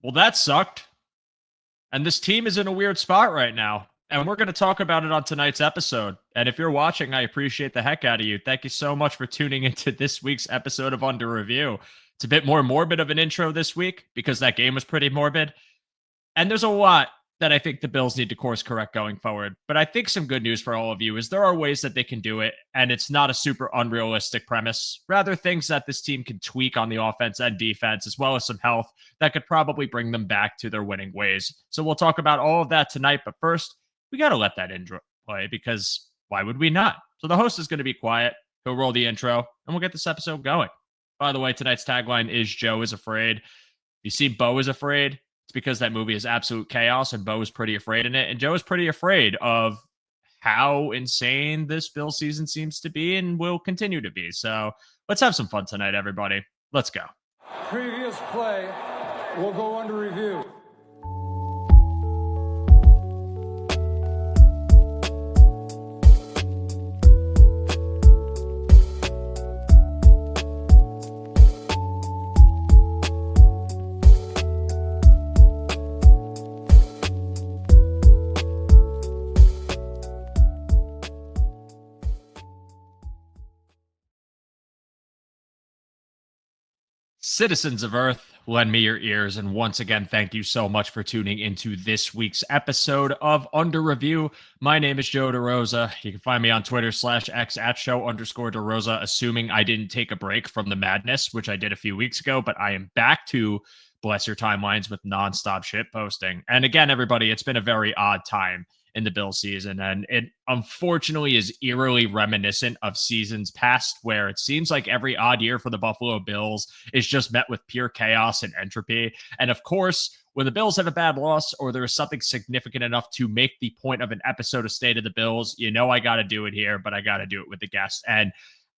Well, that sucked. And this team is in a weird spot right now. And we're going to talk about it on tonight's episode. And if you're watching, I appreciate the heck out of you. Thank you so much for tuning into this week's episode of Under Review. It's a bit more morbid of an intro this week because that game was pretty morbid. And there's a lot that I think the Bills need to course correct going forward. But I think some good news for all of you is there are ways that they can do it, and it's not a super unrealistic premise. Rather, things that this team can tweak on the offense and defense, as well as some health that could probably bring them back to their winning ways. So we'll talk about all of that tonight. But first, we got to let that intro play because why would we not? So the host is going to be quiet. He'll roll the intro, and we'll get this episode going. By the way, tonight's tagline is Joe is afraid. You see Bo is afraid. It's because that movie is absolute chaos and Bo is pretty afraid in it. And Joe is pretty afraid of how insane this Bill season seems to be and will continue to be. So let's have some fun tonight, everybody. Let's go. Previous play will go under review. Citizens of Earth, lend me your ears. And once again, thank you so much for tuning into this week's episode of Under Review. My name is Joe DeRosa. You can find me on Twitter /X at @show_DeRosa, assuming I didn't take a break from the madness, which I did a few weeks ago, but I am back to bless your timelines with nonstop shit posting. And again, everybody, it's been a very odd time in the Bill season. And it unfortunately is eerily reminiscent of seasons past where it seems like every odd year for the Buffalo Bills is just met with pure chaos and entropy. And of course, when the Bills have a bad loss or there is something significant enough to make the point of an episode of State of the Bills, you know I got to do it here, but I got to do it with the guest. And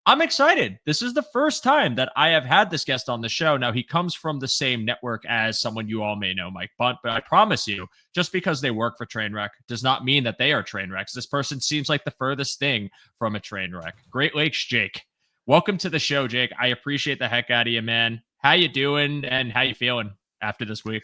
I'm excited. This is the first time that I have had this guest on the show. Now, he comes from the same network as someone you all may know, Mike Bunt, but I promise you, just because they work for Trainwreck does not mean that they are train wrecks. This person seems like the furthest thing from a train wreck. Great Lakes Jake. Welcome to the show, Jake. I appreciate the heck out of you, man. How you doing and how you feeling after this week?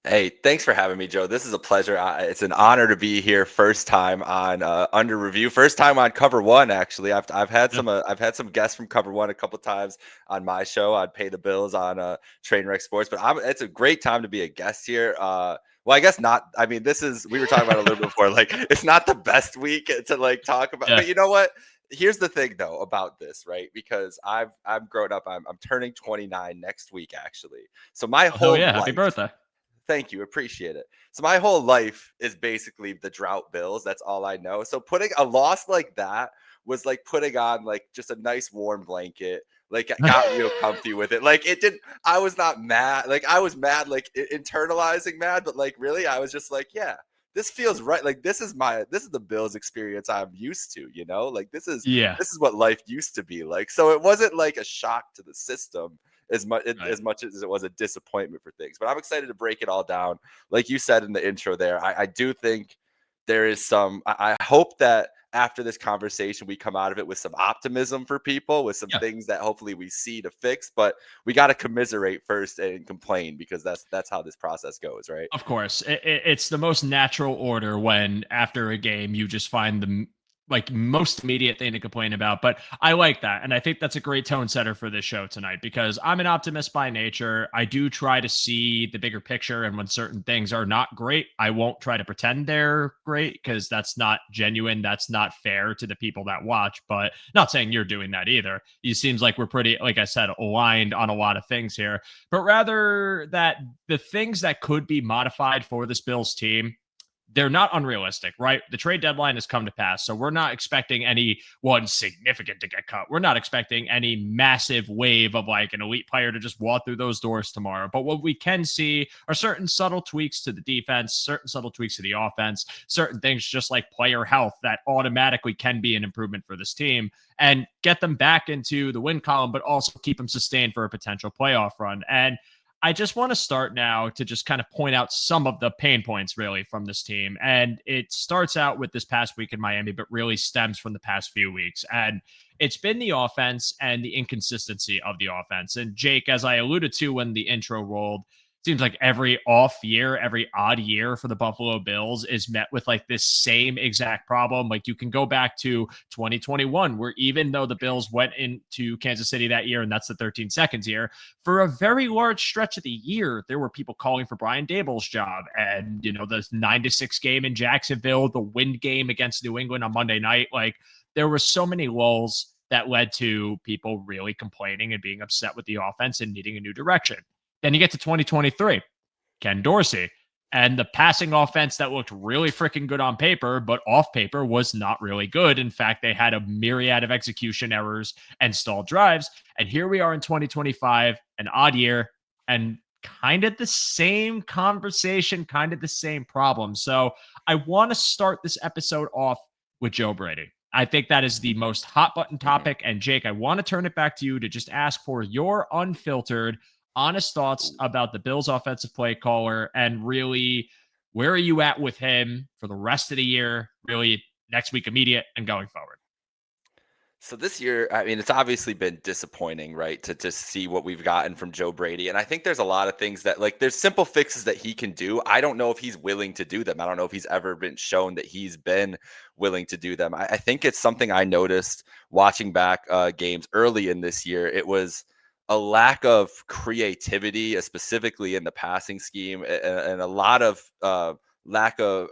Hey, thanks for having me, Joe. This is a pleasure. It's an honor to be here. First time on Under Review. First time on Cover One. Actually, I've had some guests from Cover One a couple times on my show. I'd Pay the Bills on Trainwreck Sports, but it's a great time to be a guest here. Well, I guess not. I mean, we were talking about it a little bit before. Like, it's not the best week to like talk about. Yeah. But you know what? Here's the thing, though, about this, right? Because I'm grown up. I'm turning 29 next week, actually. So my whole happy birthday. Thank you. Appreciate it. So my whole life is basically the drought Bills. That's all I know. So putting a loss like that was like putting on like just a nice warm blanket. Like I got real comfy with it. Like it didn't, I was not mad. Like I was mad, like internalizing mad, but like really, I was just like, yeah, this feels right. Like this is the Bills experience I'm used to, you know, like this is what life used to be like. So it wasn't like a shock to the system as much as it was a disappointment for things. But I'm excited to break it all down. Like you said in the intro there, I do think there is I hope that after this conversation, we come out of it with some optimism for people, with some things that hopefully we see to fix. But we got to commiserate first and complain because that's how this process goes, right? Of course. It's the most natural order when after a game you just find the like most immediate thing to complain about. But I like that. And I think that's a great tone setter for this show tonight because I'm an optimist by nature. I do try to see the bigger picture. And when certain things are not great, I won't try to pretend they're great because that's not genuine. That's not fair to the people that watch. But not saying you're doing that either. It seems like we're pretty, like I said, aligned on a lot of things here. But rather that the things that could be modified for this Bills team, they're not unrealistic, right? The trade deadline has come to pass. So we're not expecting anyone significant to get cut. We're not expecting any massive wave of like an elite player to just walk through those doors tomorrow. But what we can see are certain subtle tweaks to the defense, certain subtle tweaks to the offense, certain things just like player health that automatically can be an improvement for this team and get them back into the win column, but also keep them sustained for a potential playoff run. And I just want to start now to just kind of point out some of the pain points really from this team. And it starts out with this past week in Miami, but really stems from the past few weeks. And it's been the offense and the inconsistency of the offense. And Jake, as I alluded to when the intro rolled, seems like every off year, every odd year for the Buffalo Bills is met with like this same exact problem. Like you can go back to 2021, where even though the Bills went into Kansas City that year, and that's the 13 seconds year, for a very large stretch of the year, there were people calling for Brian Dable's job. And, the 9-6 game in Jacksonville, the wind game against New England on Monday night, like there were so many lulls that led to people really complaining and being upset with the offense and needing a new direction. Then you get to 2023, Ken Dorsey, and the passing offense that looked really freaking good on paper, but off paper was not really good. In fact, they had a myriad of execution errors and stalled drives. And here we are in 2025, an odd year, and kind of the same conversation, kind of the same problem. So I want to start this episode off with Joe Brady. I think that is the most hot button topic. And Jake, I want to turn it back to you to just ask for your unfiltered, honest thoughts about the Bills offensive play caller and really where are you at with him for the rest of the year, really next week, immediate, and going forward. So this year, I mean, it's obviously been disappointing, right? To see what we've gotten from Joe Brady. And I think there's a lot of things that like there's simple fixes that he can do. I don't know if he's willing to do them. I don't know if he's ever been shown that he's been willing to do them. I think it's something I noticed watching back games early in this year. It was a lack of creativity, specifically in the passing scheme, and a lot of lack of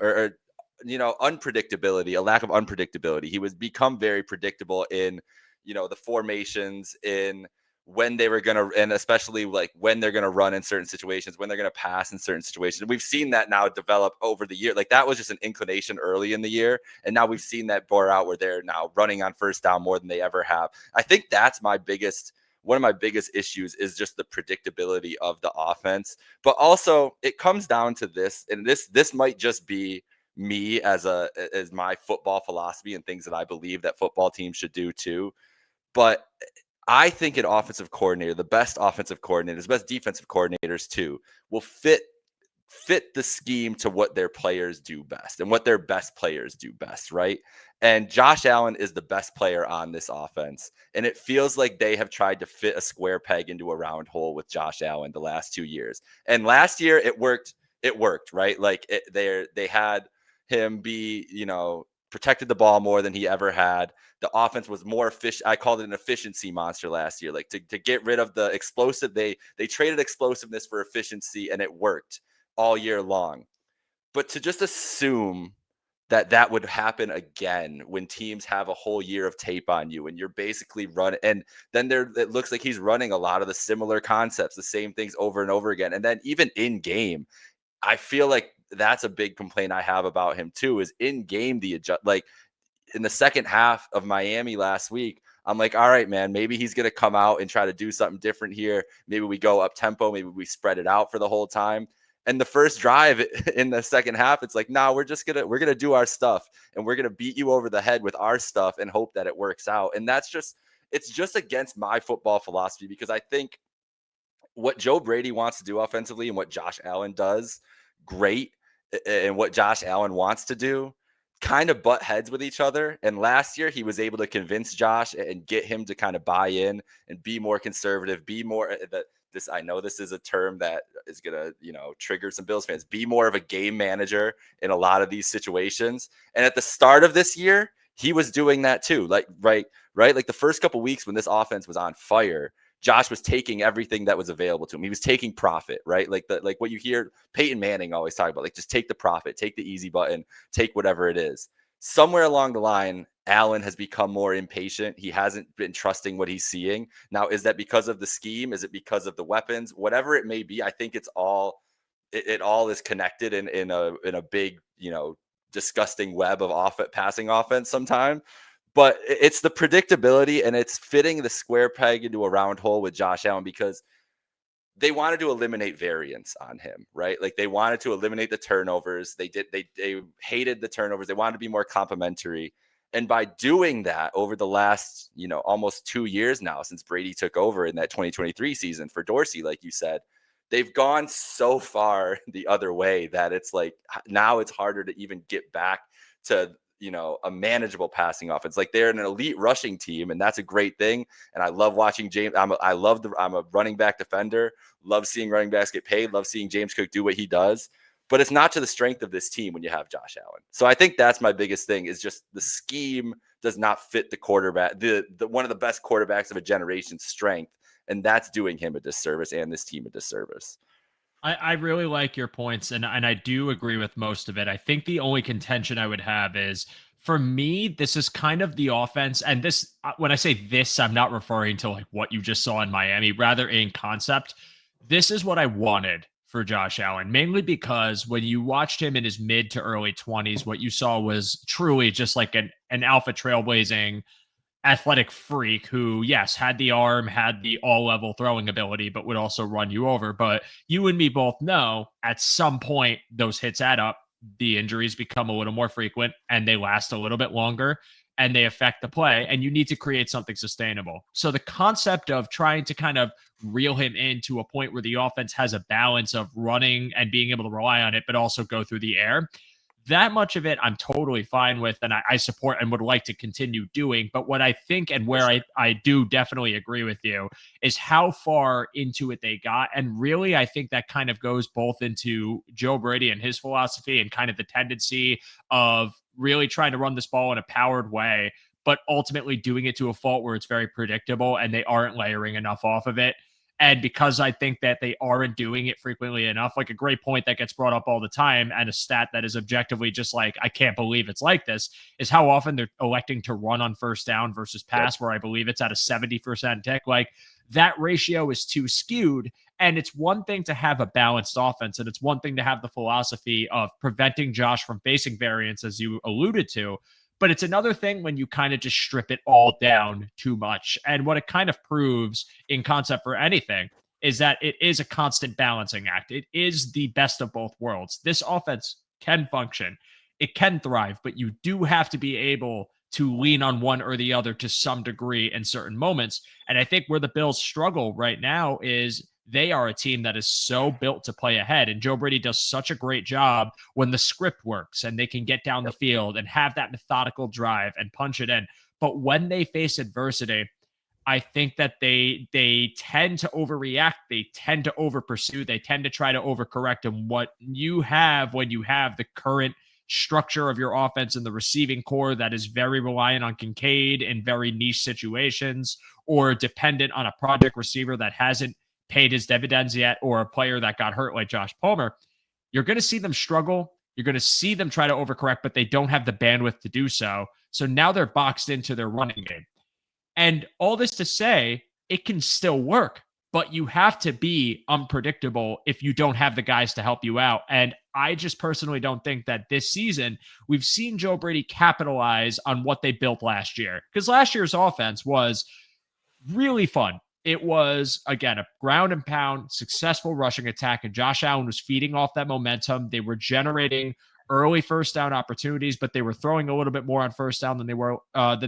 unpredictability, a lack of unpredictability. He was become very predictable in, the formations, in when they were going to, and especially like when they're going to run in certain situations, when they're going to pass in certain situations. And we've seen that now develop over the year. Like that was just an inclination early in the year. And now we've seen that bore out where they're now running on first down more than they ever have. I think that's one of my biggest issues is just the predictability of the offense. But also it comes down to this, and this might just be me as my football philosophy and things that I believe that football teams should do too. But I think an offensive coordinator, the best offensive coordinators, best defensive coordinators too, will fit the scheme to what their players do best and what their best players do best, right? And Josh Allen is the best player on this offense. And it feels like they have tried to fit a square peg into a round hole with Josh Allen the last 2 years. And last year it worked, right? Like they had him be, protected the ball more than he ever had. The offense was more efficient. I called it an efficiency monster last year. Like to get rid of the explosive, they traded explosiveness for efficiency, and it worked all year long. But to just assume that would happen again when teams have a whole year of tape on you and you're basically running, and then it looks like he's running a lot of the similar concepts, the same things over and over again. And then even in game, I feel like that's a big complaint I have about him too, is in game, like in the second half of Miami last week, I'm like, all right, man, maybe he's going to come out and try to do something different here. Maybe we go up tempo. Maybe we spread it out for the whole time. And the first drive in the second half, it's like, no, we're going to do our stuff and we're going to beat you over the head with our stuff and hope that it works out. And it's just against my football philosophy, because I think what Joe Brady wants to do offensively and what Josh Allen does great, and what Josh Allen wants to do kind of butt heads with each other. And last year he was able to convince Josh and get him to kind of buy in and be more conservative, be more I know this is a term that is going to, trigger some Bills fans, be more of a game manager in a lot of these situations. And at the start of this year, he was doing that too. Like, right. Like the first couple of weeks when this offense was on fire, Josh was taking everything that was available to him. He was taking profit, right? Like what you hear Peyton Manning always talk about, like just take the profit, take the easy button, take whatever it is. Somewhere along the line, Allen has become more impatient. He hasn't been trusting what he's seeing. Now, is that because of the scheme? Is it because of the weapons? Whatever it may be, I think it all is connected in a big, disgusting web of passing offense sometimes. But it's the predictability, and it's fitting the square peg into a round hole with Josh Allen, because they wanted to eliminate variance on him, right? Like they wanted to eliminate the turnovers. They hated the turnovers. They wanted to be more complimentary. And by doing that over the last, almost 2 years now since Brady took over in that 2023 season for Dorsey, like you said, they've gone so far the other way that it's like now it's harder to even get back to, a manageable passing offense. Like they're an elite rushing team, and that's a great thing. And I love watching James. I'm a running back defender. Love seeing running backs get paid. Love seeing James Cook do what he does. But it's not to the strength of this team when you have Josh Allen. So I think that's my biggest thing is just the scheme does not fit the quarterback, the one of the best quarterbacks of a generation's strength. And that's doing him a disservice and this team a disservice. I really like your points, and I do agree with most of it. I think the only contention I would have is, for me, this is kind of the offense, and this, when I say this, I'm not referring to like what you just saw in Miami, rather in concept. This is what I wanted for Josh Allen, mainly because when you watched him in his mid to early 20s, what you saw was truly just like an alpha trailblazing athletic freak who, yes, had the arm, had the all level throwing ability, but would also run you over. But you and me both know at some point those hits add up. The injuries become a little more frequent and they last a little bit longer and they affect the play. And you need to create something sustainable. So the concept of trying to kind of reel him into a point where the offense has a balance of running and being able to rely on it, but also go through the air, that much of it I'm totally fine with, and I support and would like to continue doing. But what I think, and where I do definitely agree with you, is how far into it they got. And really, I think that kind of goes both into Joe Brady and his philosophy and kind of the tendency of really trying to run this ball in a powered way, but ultimately doing it to a fault where it's very predictable and they aren't layering enough off of it. And because I think that they aren't doing it frequently enough, like a great point that gets brought up all the time, and a stat that is objectively just like, I can't believe it's like this, is how often they're electing to run on first down versus pass, where I believe it's at a 70% tick. Like that ratio is too skewed. And it's one thing to have a balanced offense, and it's one thing to have the philosophy of preventing Josh from facing variance, as you alluded to. But it's another thing when you kind of just strip it all down too much. And what it kind of proves in concept for anything is that it is a constant balancing act. It is the best of both worlds. This offense can function, it can thrive, but you do have to be able to lean on one or the other to some degree in certain moments. And I think where the Bills struggle right now is they are a team that is so built to play ahead. And Joe Brady does such a great job when the script works and they can get down the field and have that methodical drive and punch it in. But when they face adversity, I think that they tend to overreact. They tend to over pursue. They tend to try to overcorrect. And what you have when you have the current structure of your offense and the receiving core that is very reliant on Kincaid in very niche situations, or dependent on a project receiver that hasn't paid his dividends yet, or a player that got hurt like Josh Palmer, you're going to see them struggle. You're going to see them try to overcorrect, but they don't have the bandwidth to do so. So now they're boxed into their running game. And all this to say, it can still work, but you have to be unpredictable if you don't have the guys to help you out. And I just personally don't think that this season we've seen Joe Brady capitalize on what they built last year, because last year's offense was really fun. It was, again, a ground and pound, successful rushing attack, and Josh Allen was feeding off that momentum. They were generating early first down opportunities, but they were throwing a little bit more on first down than they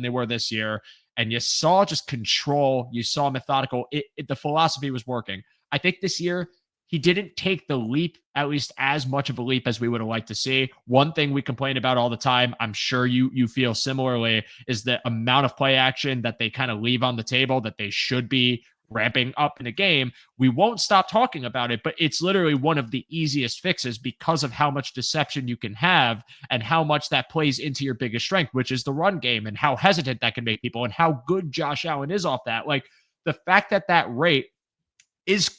were this year. And you saw just control. You saw methodical. The philosophy was working. I think this year he didn't take the leap, at least as much of a leap as we would have liked to see. One thing we complain about all the time, I'm sure you feel similarly, is the amount of play action that they kind of leave on the table that they should be ramping up in a game. We won't stop talking about it, but it's literally one of the easiest fixes because of how much deception you can have and how much that plays into your biggest strength, which is the run game, and how hesitant that can make people and how good Josh Allen is off that. Like the fact that that rate is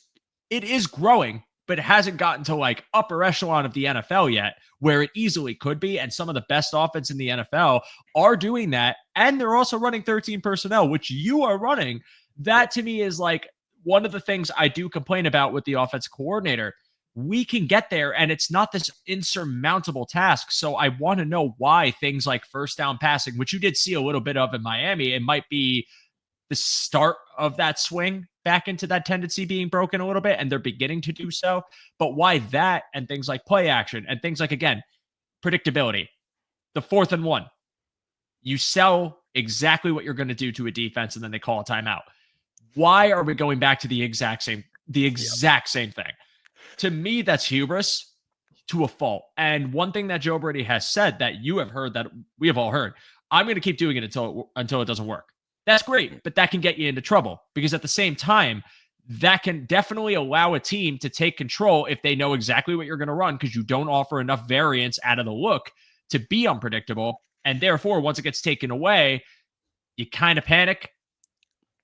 growing, but it hasn't gotten to like upper echelon of the NFL yet, where it easily could be. And some of the best offense in the NFL are doing that. And they're also running 13 personnel, which you are running. That to me is like one of the things I do complain about with the offensive coordinator. We can get there, and it's not this insurmountable task. So I want to know why things like first down passing, which you did see a little bit of in Miami, it might be the start of that swing back into that tendency being broken a little bit, and they're beginning to do so. But why that and things like play action and things like, again, predictability, the 4th and 1, you sell exactly what you're going to do to a defense, and then they call a timeout. Why are we going back to the exact same thing? To me, that's hubris. to a fault. And one thing that Joe Brady has said that you have heard, that we have all heard, I'm going to keep doing it until it doesn't work. That's great, but that can get you into trouble, because at the same time, that can definitely allow a team to take control if they know exactly what you're going to run, because you don't offer enough variance out of the look to be unpredictable. And therefore, once it gets taken away, you kind of panic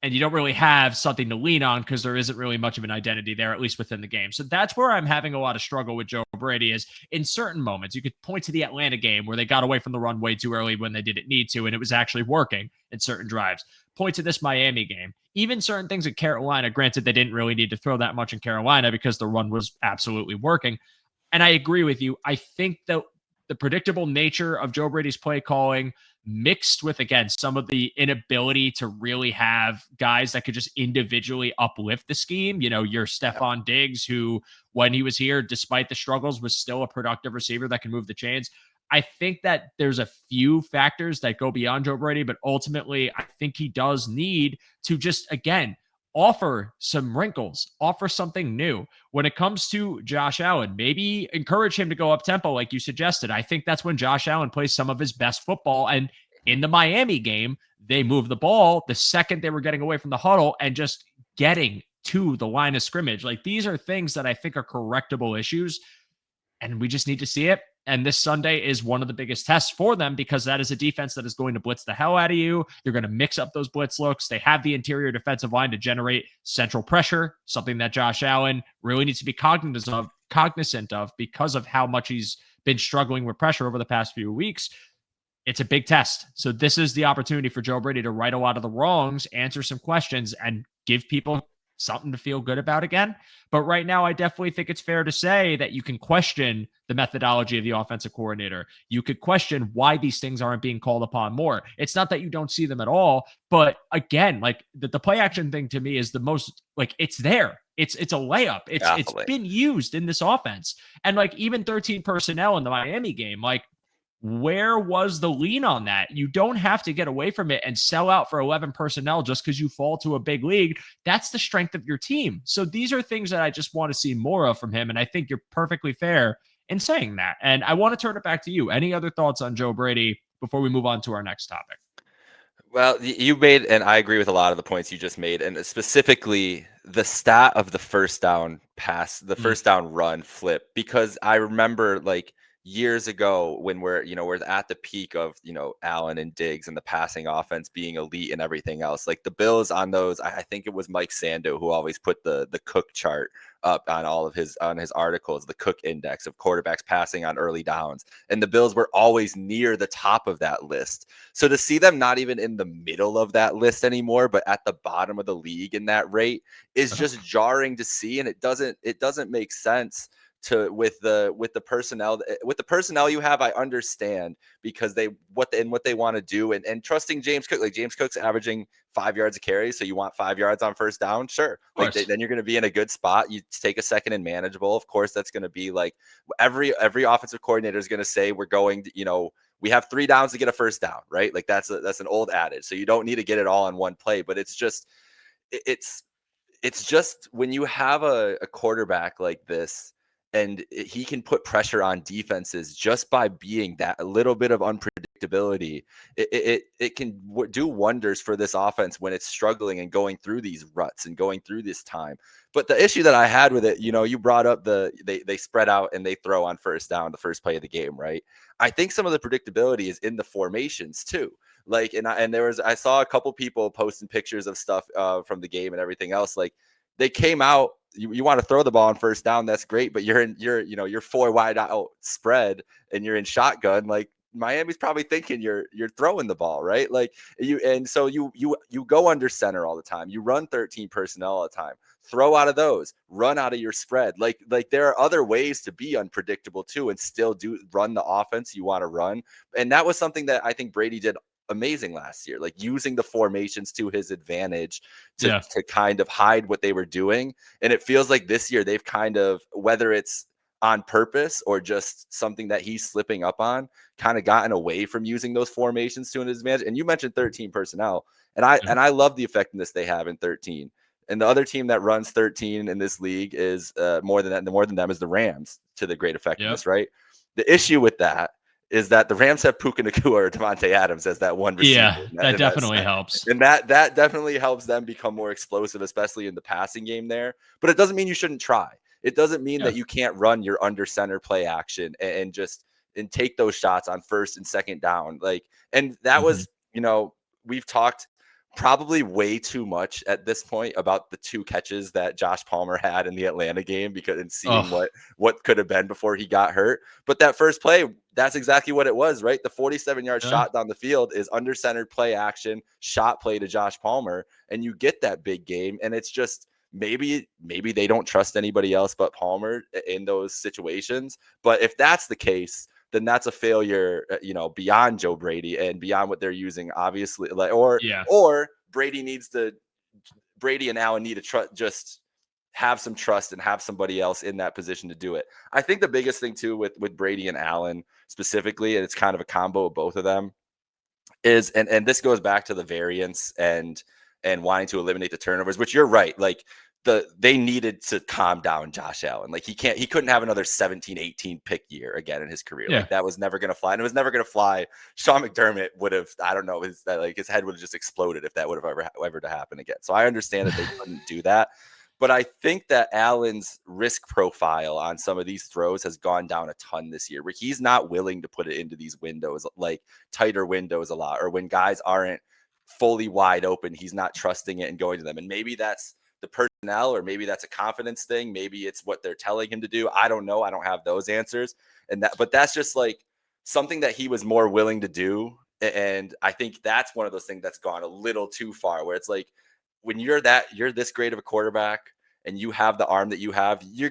and you don't really have something to lean on, because there isn't really much of an identity there, at least within the game. So that's where I'm having a lot of struggle with Joe Brady, is in certain moments. You could point to the Atlanta game where they got away from the run way too early when they didn't need to, and it was actually working in certain drives. Point to this Miami game. Even certain things in Carolina, granted, they didn't really need to throw that much in Carolina because the run was absolutely working. And I agree with you. I think that the predictable nature of Joe Brady's play calling, mixed with, again, some of the inability to really have guys that could just individually uplift the scheme. Your Stephon Diggs, who, when he was here, despite the struggles, was still a productive receiver that can move the chains. I think that there's a few factors that go beyond Joe Brady, but ultimately, I think he does need to just, again, offer some wrinkles, offer something new. When it comes to Josh Allen, maybe encourage him to go up tempo like you suggested. I think that's when Josh Allen plays some of his best football. And in the Miami game, they moved the ball the second they were getting away from the huddle and just getting to the line of scrimmage. Like, these are things that I think are correctable issues, and we just need to see it. And this Sunday is one of the biggest tests for them, because that is a defense that is going to blitz the hell out of you. You're going to mix up those blitz looks. They have the interior defensive line to generate central pressure, something that Josh Allen really needs to be cognizant of because of how much he's been struggling with pressure over the past few weeks. It's a big test. So this is the opportunity for Joe Brady to right a lot of the wrongs, answer some questions, and give people something to feel good about again. But right now, I definitely think it's fair to say that you can question the methodology of the offensive coordinator. You could question why these things aren't being called upon more. It's not that you don't see them at all, but again, like the play action thing to me is the most, like, it's there. It's a layup. It's been used in this offense. And like, even 13 personnel in the Miami game, like, where was the lean on that? You don't have to get away from it and sell out for 11 personnel just because you fall to a big league. That's the strength of your team. So these are things that I just want to see more of from him. And I think you're perfectly fair in saying that. And I want to turn it back to you. Any other thoughts on Joe Brady before we move on to our next topic? Well, you made, and I agree with a lot of the points you just made, and specifically the stat of the first down pass, the first down run flip, because I remember, like, years ago when we're at the peak of, Allen and Diggs and the passing offense being elite and everything else, like the Bills on those, I think it was Mike Sando who always put the Cook chart up on all of his articles, the Cook index of quarterbacks passing on early downs. And the Bills were always near the top of that list. So to see them not even in the middle of that list anymore, but at the bottom of the league in that rate is just jarring to see. And it doesn't make sense with the personnel you have. I understand, because what they want to do, and trusting James Cook. Like, James Cook's averaging 5 yards a carry, so you want 5 yards on first down, sure, like then you're going to be in a good spot. You take a second and manageable, of course. That's going to be like every offensive coordinator is going to say, we're going to, we have 3 downs to get a first down, right? Like, that's an old adage, so you don't need to get it all on one play. But it's just when you have a quarterback like this, and he can put pressure on defenses just by being that a little bit of unpredictability, it can do wonders for this offense when it's struggling and going through these ruts and going through this time. But the issue that I had with it, you brought up they spread out and they throw on first down, the first play of the game, right? I think some of the predictability is in the formations too. Like, I saw a couple people posting pictures of stuff from the game and everything else. Like, they came out, you want to throw the ball on first down, that's great, but you're 4 wide out spread and you're in shotgun. Like, Miami's probably thinking you're throwing the ball, right? Like, so you go under center all the time. You run 13 personnel all the time. Throw out of those, run out of your spread. Like there are other ways to be unpredictable too and still run the offense you want to run. And that was something that I think Brady did amazing last year, like using the formations to his advantage to kind of hide what they were doing. And it feels like this year they've kind of, whether it's on purpose or just something that he's slipping up on, kind of gotten away from using those formations to his advantage. And you mentioned 13 personnel, and I love the effectiveness they have in 13. And the other team that runs 13 in this league is more than that. More than them is the Rams to the great effectiveness, right? The issue with that is that the Rams have Puka Nacua or Devontae Adams as that one receiver. Yeah, that definitely helps. And that definitely helps them become more explosive, especially in the passing game there. But it doesn't mean you shouldn't try. It doesn't mean that you can't run your under center play action and take those shots on first and second down. And that was, we've talked probably way too much at this point about the 2 catches that Josh Palmer had in the Atlanta game and seeing what could have been before he got hurt. But that first play, that's exactly what it was, right? The 47-yard shot down the field is under center play action, shot play to Josh Palmer, and you get that big game. And it's just maybe they don't trust anybody else but Palmer in those situations. But if that's the case, then that's a failure, beyond Joe Brady and beyond what they're using, obviously. Or Brady and Allen need to just have some trust and have somebody else in that position to do it. I think the biggest thing too with Brady and Allen specifically, and it's kind of a combo of both of them, is and this goes back to the variance and wanting to eliminate the turnovers, which you're right. They needed to calm down Josh Allen. He couldn't have another 17-18 pick year again in his career. That was never going to fly. And it was never going to fly. Sean McDermott would have, I don't know, his head would have just exploded if that would have ever to happen again. So I understand that they couldn't do that. But I think that Allen's risk profile on some of these throws has gone down a ton this year, where he's not willing to put it into these windows, tighter windows a lot, or when guys aren't fully wide open, he's not trusting it and going to them. And maybe that's the personnel, or maybe that's a confidence thing. Maybe it's what they're telling him to do. I don't know. I don't have those answers. But that's just something that he was more willing to do. And I think that's one of those things that's gone a little too far, where it's when you're this great of a quarterback and you have the arm that you have, you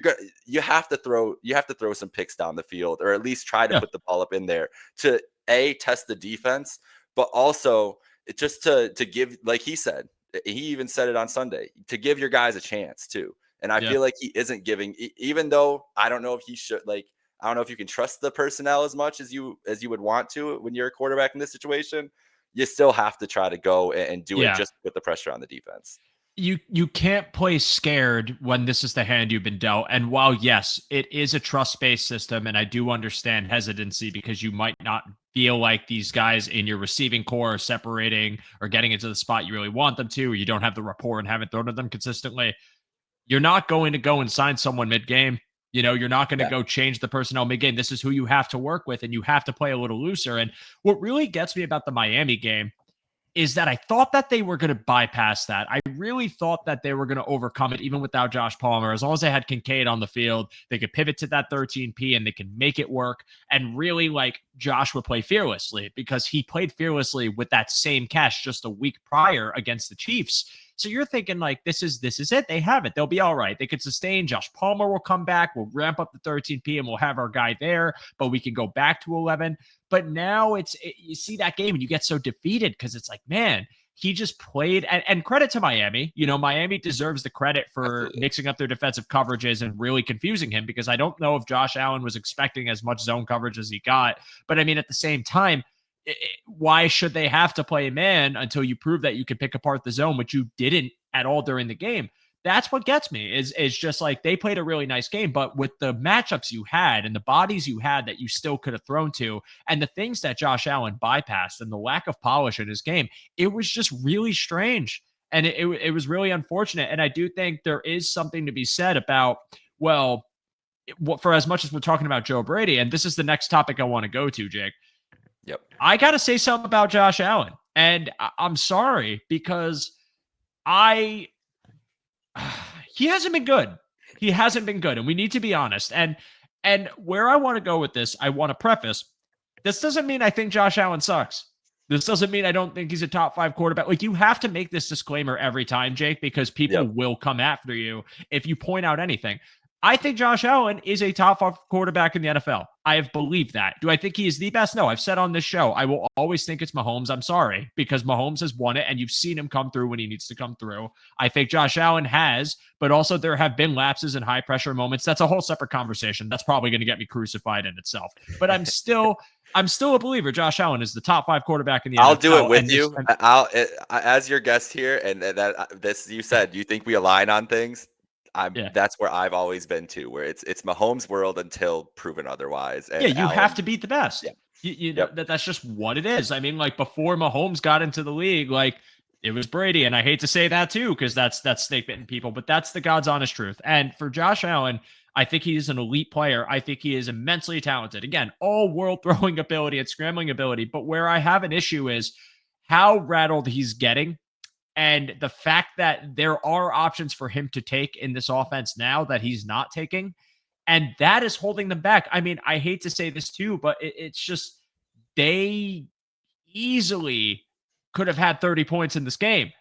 have to throw some picks down the field, or at least try to put the ball up in there to test the defense, but also just to give, like he said, he even said it on Sunday, to give your guys a chance too. And I feel like he isn't giving, even though I don't know if he should, I don't know if you can trust the personnel as much as you would want to when you're a quarterback in this situation. You still have to try to go and do it, just to put the pressure on the defense. You can't play scared when this is the hand you've been dealt. And while, yes, it is a trust-based system, and I do understand hesitancy because you might not feel like these guys in your receiving core are separating or getting into the spot you really want them to, or you don't have the rapport and haven't thrown to them consistently, you're not going to go and sign someone mid-game. You're not going to go change the personnel mid-game. This is who you have to work with, and you have to play a little looser. And what really gets me about the Miami game is that I thought that they were going to bypass that. I really thought that they were going to overcome it, even without Josh Palmer. As long as they had Kincaid on the field, they could pivot to that 13P and they could make it work. And really, Josh would play fearlessly, because he played fearlessly with that same catch just a week prior against the Chiefs. So you're thinking this is it. They have it. They'll be all right. They could sustain. Josh Palmer will come back. We'll ramp up the 13P and we'll have our guy there, but we can go back to 11. But now you see that game and you get so defeated, because it's man, he just played, and credit to Miami. Miami deserves the credit for mixing up their defensive coverages and really confusing him, because I don't know if Josh Allen was expecting as much zone coverage as he got. But I mean, at the same time, why should they have to play man until you prove that you can pick apart the zone, which you didn't at all during the game? That's what gets me is just they played a really nice game, but with the matchups you had and the bodies you had that you still could have thrown to, and the things that Josh Allen bypassed and the lack of polish in his game, it was just really strange. And it was really unfortunate. And I do think there is something to be said about, for as much as we're talking about Joe Brady, and this is the next topic I want to go to, Jake. Yep. I got to say something about Josh Allen. And I'm sorry, because he hasn't been good. He hasn't been good. And we need to be honest. And where I want to go with this, I want to preface, this doesn't mean I think Josh Allen sucks. This doesn't mean I don't think he's a top 5 quarterback. You have to make this disclaimer every time, Jake, because people will come after you if you point out anything. I think Josh Allen is a top 5 quarterback in the NFL. I have believed that. Do I think he is the best? No, I've said on this show, I will always think it's Mahomes. I'm sorry, because Mahomes has won it and you've seen him come through when he needs to come through. I think Josh Allen has, but also there have been lapses and high pressure moments. That's a whole separate conversation. That's probably going to get me crucified in itself. But I'm still, I'm still a believer. Josh Allen is the top 5 quarterback in the I'll NFL. do it with and you. As your guest here, and this you said you think we align on things. Yeah. That's where I've always been too, where it's Mahomes' world until proven otherwise. Yeah, And you have Allen, to beat the best. yeah, You know yep, that's just what it is. I mean, like before Mahomes got into the league, like it was Brady, and I hate to say that too because that's snake bitten people, but that's the God's honest truth. And for Josh Allen, I think he is an elite player. I think he is immensely talented. Again, all world throwing ability and scrambling ability. But where I have an issue is how rattled he's getting. And the fact that there are options for him to take in this offense now that he's not taking, and that is holding them back. I mean, I hate to say this too, but it's just they easily could have had 30 points in this game.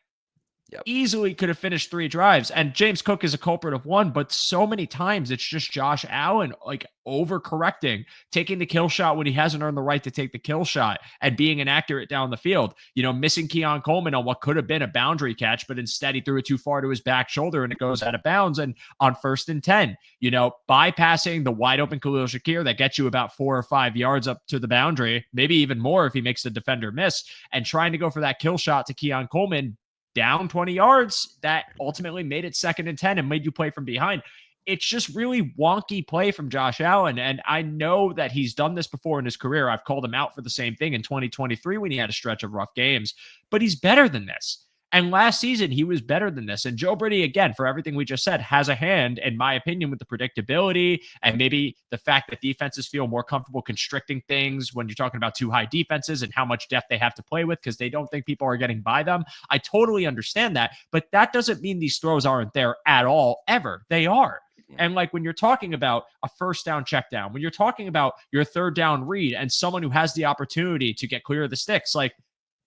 yep. Easily could have finished 3 drives. And James Cook is a culprit of one, but so many times it's just Josh Allen like overcorrecting, taking the kill shot when he hasn't earned the right to take the kill shot and being inaccurate down the field. You know, missing Keon Coleman on what could have been a boundary catch, but instead he threw it too far to his back shoulder and it goes out of bounds. And on 1st and 10, you know, bypassing the wide open Khalil Shakir that gets you about 4 or 5 yards up to the boundary, maybe even more if he makes the defender miss, and trying to go for that kill shot to Keon Coleman down 20 yards that ultimately made it 2nd and 10 and made you play from behind. It's just really wonky play from Josh Allen. And I know that he's done this before in his career. I've called him out for the same thing in 2023 when he had a stretch of rough games, but he's better than this. And last season, he was better than this. And Joe Brady, again, for everything we just said, has a hand, in my opinion, with the predictability and maybe the fact that defenses feel more comfortable constricting things when you're talking about 2 high defenses and how much depth they have to play with because they don't think people are getting by them. I totally understand that. But that doesn't mean these throws aren't there at all, ever. They are. And like when you're talking about a 1st down check down, when you're talking about your 3rd down read and someone who has the opportunity to get clear of the sticks, like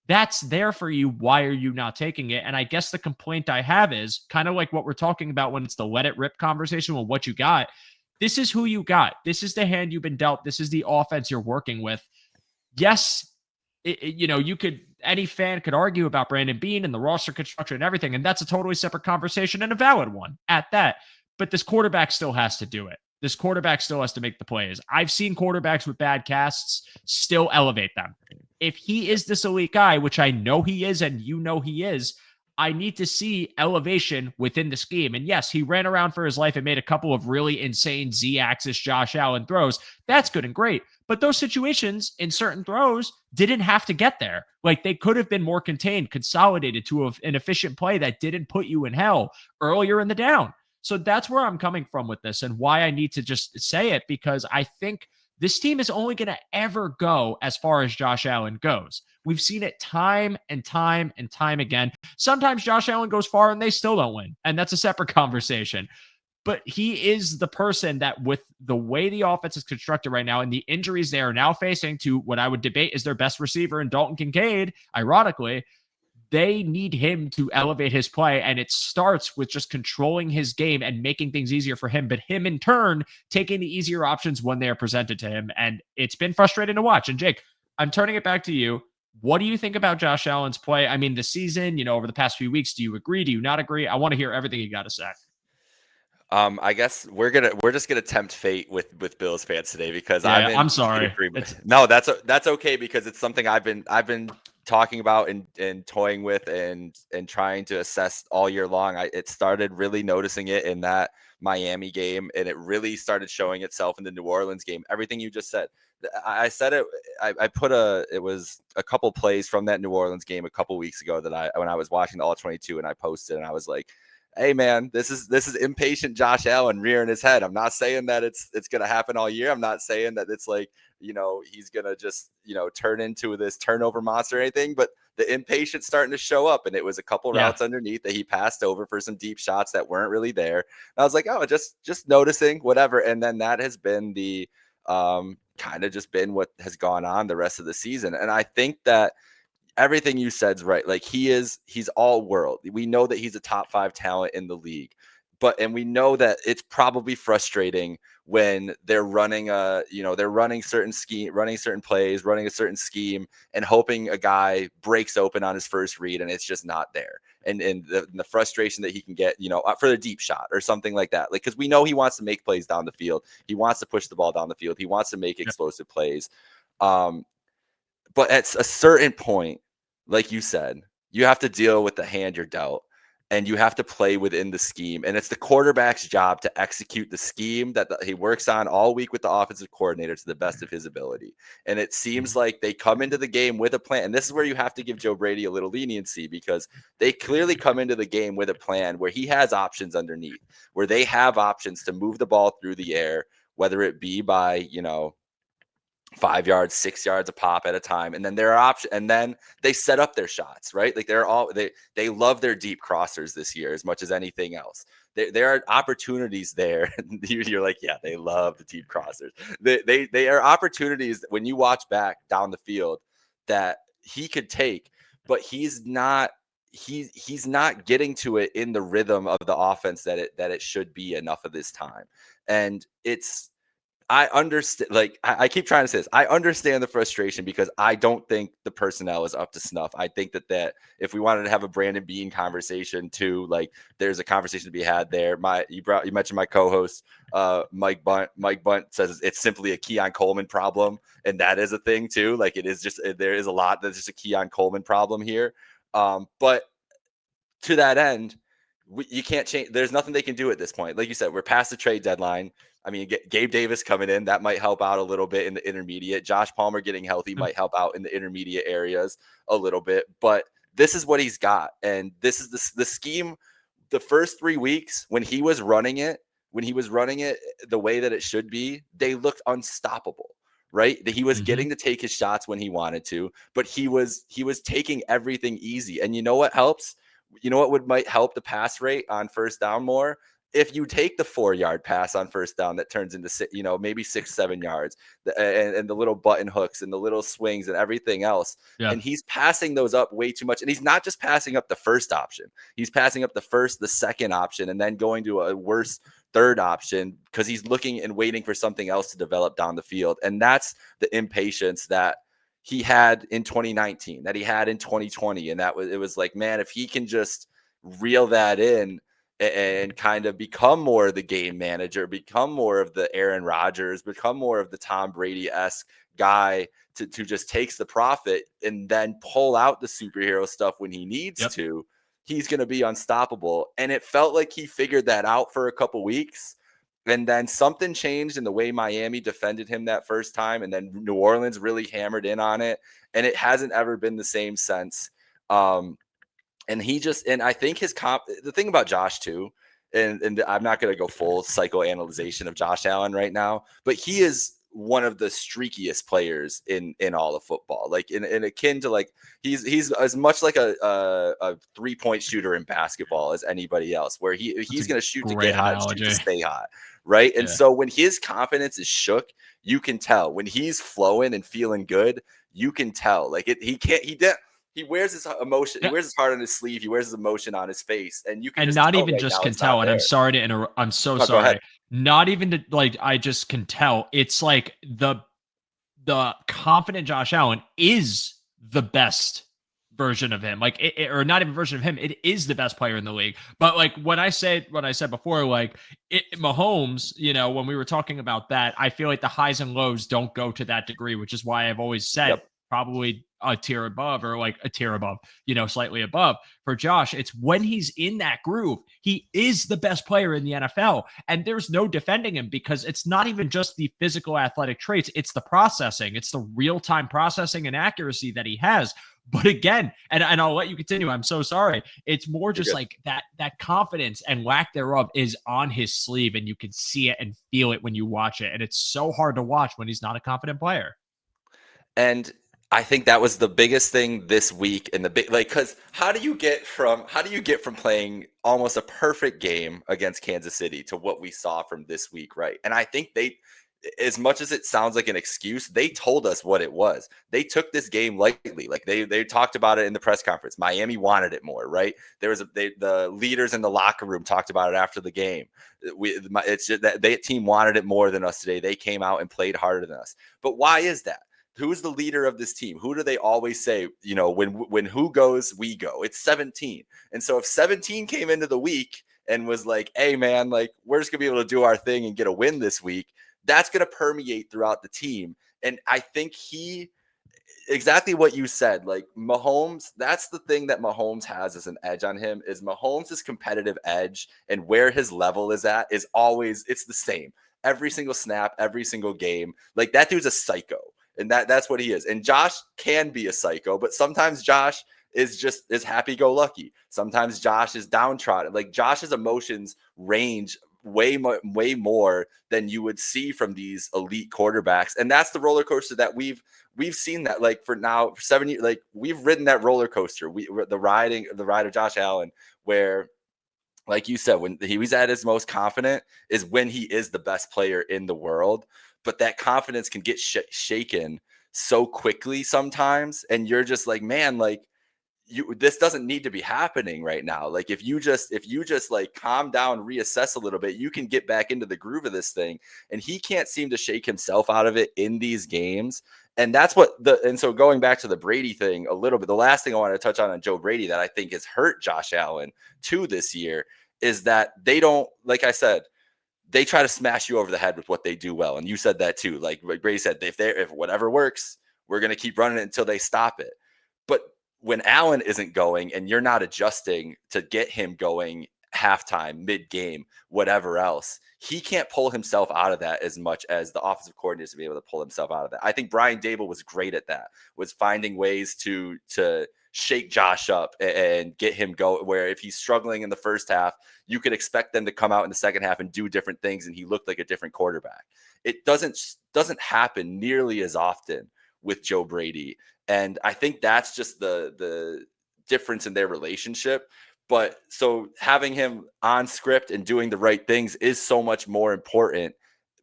that's there for you. Why are you not taking it? And I guess the complaint I have is kind of like what we're talking about when it's the let it rip conversation with what you got. This is who you got. This is the hand you've been dealt. This is the offense you're working with. Yes, you know, any fan could argue about Brandon Beane and the roster construction and everything, and that's a totally separate conversation and a valid one at that. But this quarterback still has to do it. This quarterback still has to make the plays. I've seen quarterbacks with bad casts still elevate them. If he is this elite guy, which I know he is, and you know he is, I need to see elevation within the scheme. And yes, he ran around for his life and made a couple of really insane Z-axis Josh Allen throws. That's good and great. But those situations in certain throws didn't have to get there. Like they could have been more contained, consolidated to an efficient play that didn't put you in hell earlier in the down. So that's where I'm coming from with this and why I need to just say it, because I think this team is only going to ever go as far as Josh Allen goes. We've seen it time and time and time again. Sometimes Josh Allen goes far and they still don't win. And that's a separate conversation. But he is the person that, with the way the offense is constructed right now and the injuries they are now facing to what I would debate is their best receiver in Dalton Kincaid, ironically, they need him to elevate his play. And it starts with just controlling his game and making things easier for him, but him in turn taking the easier options when they are presented to him. And it's been frustrating to watch. And Jake, I'm turning it back to you. What do you think about Josh Allen's play? I mean, the season, over the past few weeks, do you agree? Do you not agree? I want to hear everything you got to say. I guess we're just gonna tempt fate with Bills fans today because I'm sorry. No, that's okay because it's something I've been talking about and toying with and trying to assess all year long. It started really noticing it in that Miami game, and it really started showing itself in the New Orleans game. Everything you just said. I said it. It was a couple plays from that New Orleans game a couple weeks ago that when I was watching the All 22 and I posted and I was like, hey man, this is impatient Josh Allen rearing his head. I'm not saying that it's going to happen all year. I'm not saying that it's like, he's going to just, turn into this turnover monster or anything, but the impatience starting to show up. And it was a couple routes underneath that he passed over for some deep shots that weren't really there. And I was like, oh, just noticing whatever. And then that has been the kind of just been what has gone on the rest of the season. And I think that everything you said's right. Like he's all world. We know that he's a top 5 talent in the league, and we know that it's probably frustrating when they're running certain scheme, running certain plays, running a certain scheme and hoping a guy breaks open on his first read and it's just not there. And the frustration that he can get, for the deep shot or something like that. Like, cause we know he wants to make plays down the field. He wants to push the ball down the field. He wants to make explosive plays. But at a certain point, like you said, you have to deal with the hand you're dealt, and you have to play within the scheme. And it's the quarterback's job to execute the scheme that he works on all week with the offensive coordinator to the best of his ability. And it seems like they come into the game with a plan. And this is where you have to give Joe Brady a little leniency, because they clearly come into the game with a plan where he has options underneath, where they have options to move the ball through the air, whether it be by, 5 yards, 6 yards a pop at a time. And then there are options, and then they set up their shots, right? Like they love their deep crossers this year as much as anything else. There are opportunities there. You're like, yeah, they love the deep crossers. They are opportunities when you watch back down the field that he could take, but he's not getting to it in the rhythm of the offense that it should be enough of this time. And I understand, like I keep trying to say this. I understand the frustration because I don't think the personnel is up to snuff. I think that if we wanted to have a Brandon Beane conversation too, like there's a conversation to be had there. You mentioned my co-host, Mike Bunt. Mike Bunt says it's simply a Keon Coleman problem, and that is a thing too. Like it is just, there is a lot that's just a Keon Coleman problem here. But to that end, you can't change. There's nothing they can do at this point. Like you said, we're past the trade deadline. I mean, Gabe Davis coming in, that might help out a little bit in the intermediate. Josh Palmer getting healthy might help out in the intermediate areas a little bit. But this is what he's got. And this is the scheme. The first 3 weeks when he was running it the way that it should be, they looked unstoppable. Right? That he was getting to take his shots when he wanted to, but he was taking everything easy. And you know what helps? You know what might help the pass rate on first down more? If you take the 4-yard pass on first down that turns into maybe 6-7 yards, and the little button hooks and the little swings and everything else. Yeah. And he's passing those up way too much. And he's not just passing up the first option. He's passing up the second option, and then going to a worse third option because he's looking and waiting for something else to develop down the field. And that's the impatience that he had in 2019, that he had in 2020. And it was like, man, if he can just reel that in and kind of become more of the game manager, become more of the Aaron Rodgers, become more of the Tom Brady-esque guy to just takes the profit and then pull out the superhero stuff when he needs to, he's going to be unstoppable. And it felt like he figured that out for a couple weeks. And then something changed in the way Miami defended him that first time. And then New Orleans really hammered in on it. And it hasn't ever been the same since. And I think the thing about Josh too, and I'm not going to go full psychoanalyzation of Josh Allen right now, but he is one of the streakiest players in all of football. Like in akin to, like, he's as much like a 3-point shooter in basketball as anybody else, where he's going to shoot to get hot, shoot to stay hot. Right. And so when his confidence is shook, you can tell. When he's flowing and feeling good, you can tell. Like he wears his emotion. He wears his heart on his sleeve. He wears his emotion on his face, and you can. And just not tell even right just now can it's tell. not And there. I'm sorry to interrupt. I'm so No, sorry. Not even to, like, I just can tell. It's like the confident Josh Allen is the best version of him. Like, or not even version of him. It is the best player in the league. But like what I said before, like Mahomes, when we were talking about that, I feel like the highs and lows don't go to that degree, which is why I've always said probably a tier above, or like a tier above, slightly above. For Josh, it's when he's in that groove, he is the best player in the NFL. And there's no defending him, because it's not even just the physical athletic traits, it's the processing, it's the real-time processing and accuracy that he has. But again, and I'll let you continue, I'm so sorry, it's more just like that confidence and lack thereof is on his sleeve, and you can see it and feel it when you watch it. And it's so hard to watch when he's not a confident player. And I think that was the biggest thing this week, and because how do you get from playing almost a perfect game against Kansas City to what we saw from this week, right? And I think as much as it sounds like an excuse, they told us what it was. They took this game lightly. Like they talked about it in the press conference. Miami wanted it more, right? The leaders in the locker room talked about it after the game. It's just that team wanted it more than us today. They came out and played harder than us. But why is that? Who's the leader of this team? Who do they always say, when who goes, we go? It's 17. And so if 17 came into the week and was like, hey man, like, we're just gonna be able to do our thing and get a win this week, that's going to permeate throughout the team. And I think exactly what you said, like Mahomes, that's the thing that Mahomes has as an edge on him is Mahomes' competitive edge and where his level is at is always, it's the same. Every single snap, every single game. Like that dude's a psycho. And that's what he is. And Josh can be a psycho, but sometimes Josh is happy-go-lucky. Sometimes Josh is downtrodden. Like Josh's emotions range way more than you would see from these elite quarterbacks. And that's the roller coaster that we've seen that like for 7 years, like we've ridden that roller coaster. The ride of Josh Allen, where like you said, when he was at his most confident is when he is the best player in the world. But that confidence can get shaken so quickly sometimes. And you're just like, man, like this doesn't need to be happening right now. Like if you just like calm down, reassess a little bit, you can get back into the groove of this thing. And he can't seem to shake himself out of it in these games. And that's and so going back to the Brady thing a little bit, the last thing I want to touch on Joe Brady that I think has hurt Josh Allen too this year is that they don't, like I said, they try to smash you over the head with what they do well. And you said that too. Like Brady said, if whatever works, we're going to keep running it until they stop it. But when Allen isn't going and you're not adjusting to get him going halftime, mid-game, whatever else, he can't pull himself out of that as much as the offensive coordinator to be able to pull himself out of that. I think Brian Dable was great at that, was finding ways to shake Josh up and get him go, where if he's struggling in the first half, you could expect them to come out in the second half and do different things, and he looked like a different quarterback. It doesn't happen nearly as often with Joe Brady. And I think that's just the difference in their relationship. But so having him on script and doing the right things is so much more important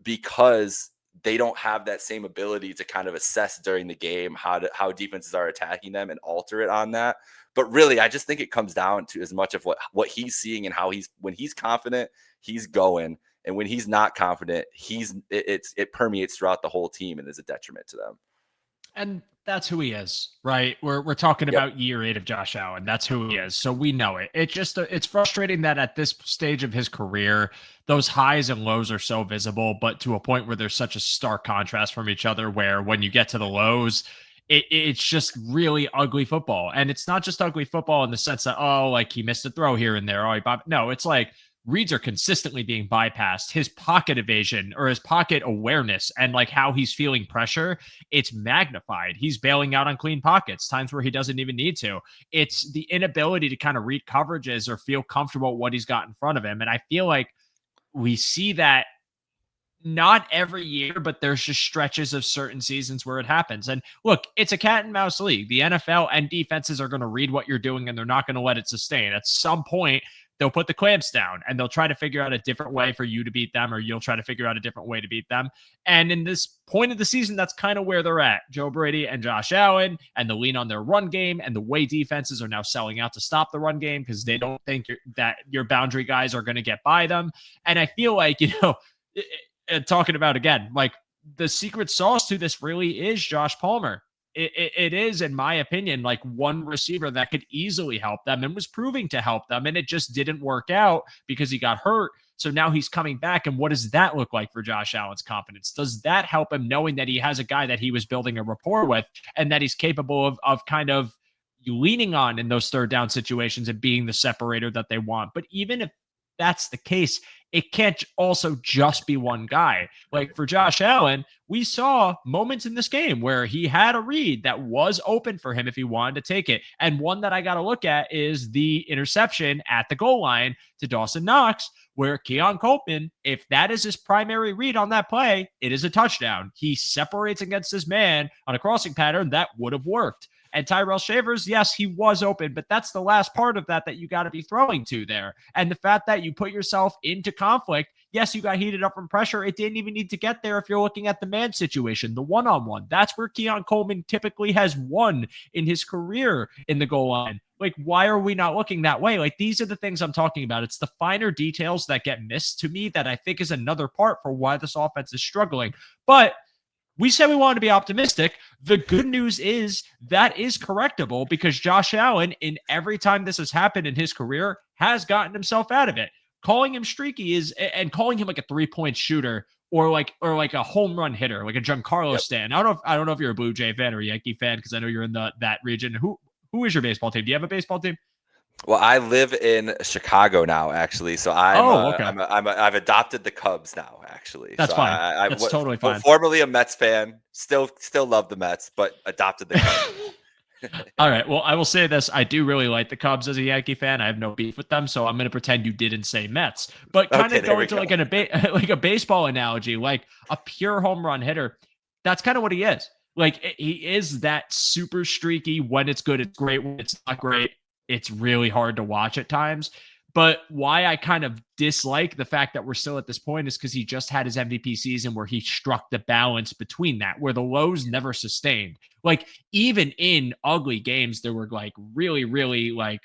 because they don't have that same ability to kind of assess during the game how defenses are attacking them and alter it on that. But really, I just think it comes down to as much of what he's seeing and how when he's confident, he's going. And when he's not confident, it permeates throughout the whole team and is a detriment to them. And that's who he is, right? We're talking about year 8 of Josh Allen. That's who he is. So we know it. It's frustrating that at this stage of his career, those highs and lows are so visible, but to a point where there's such a stark contrast from each other, where when you get to the lows, it's just really ugly football. And it's not just ugly football in the sense that, oh, like he missed a throw here and there. No, it's like reads are consistently being bypassed. His pocket evasion or his pocket awareness and like how he's feeling pressure, it's magnified. He's bailing out on clean pockets, times where he doesn't even need to. It's the inability to kind of read coverages or feel comfortable with what he's got in front of him. And I feel like we see that not every year, but there's just stretches of certain seasons where it happens. And look, it's a cat and mouse league. The NFL and defenses are going to read what you're doing and they're not going to let it sustain. At some point, they'll put the clamps down and they'll try to figure out a different way for you to beat them, or you'll try to figure out a different way to beat them. And in this point of the season, that's kind of where they're at. Joe Brady and Josh Allen, and the lean on their run game and the way defenses are now selling out to stop the run game because they don't think that your boundary guys are going to get by them. And I feel like, talking about again, like the secret sauce to this really is Josh Palmer. It is, in my opinion, like one receiver that could easily help them and was proving to help them. And it just didn't work out because he got hurt. So now he's coming back. And what does that look like for Josh Allen's confidence? Does that help him knowing that he has a guy that he was building a rapport with and that he's capable of kind of leaning on in those third down situations and being the separator that they want? But even if that's the case, it can't also just be one guy. Like for Josh Allen, we saw moments in this game where he had a read that was open for him if he wanted to take it. And one that I got to look at is the interception at the goal line to Dawson Knox, where Keon Copeman, if that is his primary read on that play, it is a touchdown. He separates against his man on a crossing pattern that would have worked. And Tyrell Shavers, yes, he was open, but that's the last part of that you got to be throwing to there. And the fact that you put yourself into conflict, yes, you got heated up from pressure. It didn't even need to get there if you're looking at the man situation, the one-on-one. That's where Keon Coleman typically has won in his career in the goal line. Like, why are we not looking that way? Like, these are the things I'm talking about. It's the finer details that get missed to me that I think is another part for why this offense is struggling. But we said we wanted to be optimistic. The good news is that is correctable because Josh Allen, in every time this has happened in his career, has gotten himself out of it. Calling him streaky and calling him like a 3-point shooter or like a home run hitter, like a Giancarlo Stanton. I don't know if you're a Blue Jay fan or a Yankee fan, because I know you're in that region. Who is your baseball team? Do you have a baseball team? Well, I live in Chicago now, actually. So Oh, okay. I've adopted the Cubs now, actually. That's So fine. I That's was totally fine. formerly a Mets fan, still love the Mets, but adopted the Cubs. All right. Well, I will say this. I do really like the Cubs as a Yankee fan. I have no beef with them, so I'm going to pretend you didn't say Mets. But kind Okay, of there we going to go. like a baseball analogy, like a pure home run hitter. That's kind of what he is. Like he is that super streaky. When it's good, it's great. When it's not great, it's really hard to watch at times. But why I kind of dislike the fact that we're still at this point is because he just had his MVP season where he struck the balance between that, where the lows never sustained. Like even in ugly games, there were like really, really like,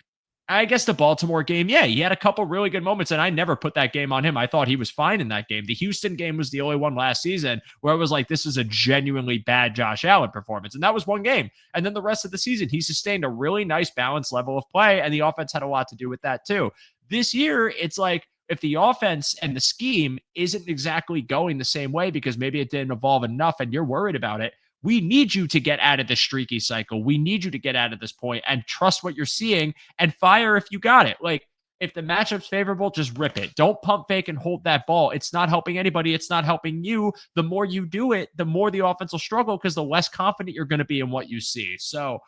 I guess the Baltimore game, yeah, he had a couple really good moments, and I never put that game on him. I thought he was fine in that game. The Houston game was the only one last season where I was like, this is a genuinely bad Josh Allen performance. And that was one game. And then the rest of the season, he sustained a really nice balanced level of play, and the offense had a lot to do with that too. This year, it's like if the offense and the scheme isn't exactly going the same way because maybe it didn't evolve enough and you're worried about it, we need you to get out of the streaky cycle. We need you to get out of this point and trust what you're seeing and fire if you got it. Like if the matchup's favorable, just rip it. Don't pump fake and hold that ball. It's not helping anybody. It's not helping you. The more you do it, the more the offense will struggle because the less confident you're going to be in what you see. So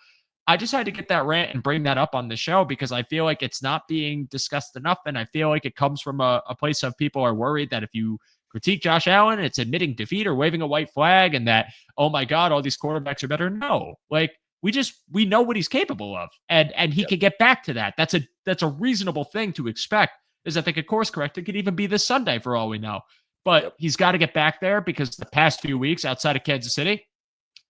I just had to get that rant and bring that up on the show because I feel like it's not being discussed enough. And I feel like it comes from a place of people are worried that if you critique Josh Allen, it's admitting defeat or waving a white flag and that, oh my God, all these quarterbacks are better. No, like we know what he's capable of and he could get back to that. That's a reasonable thing to expect. Is I think a course correct. It could even be this Sunday for all we know, but he's got to get back there because the past few weeks outside of Kansas City,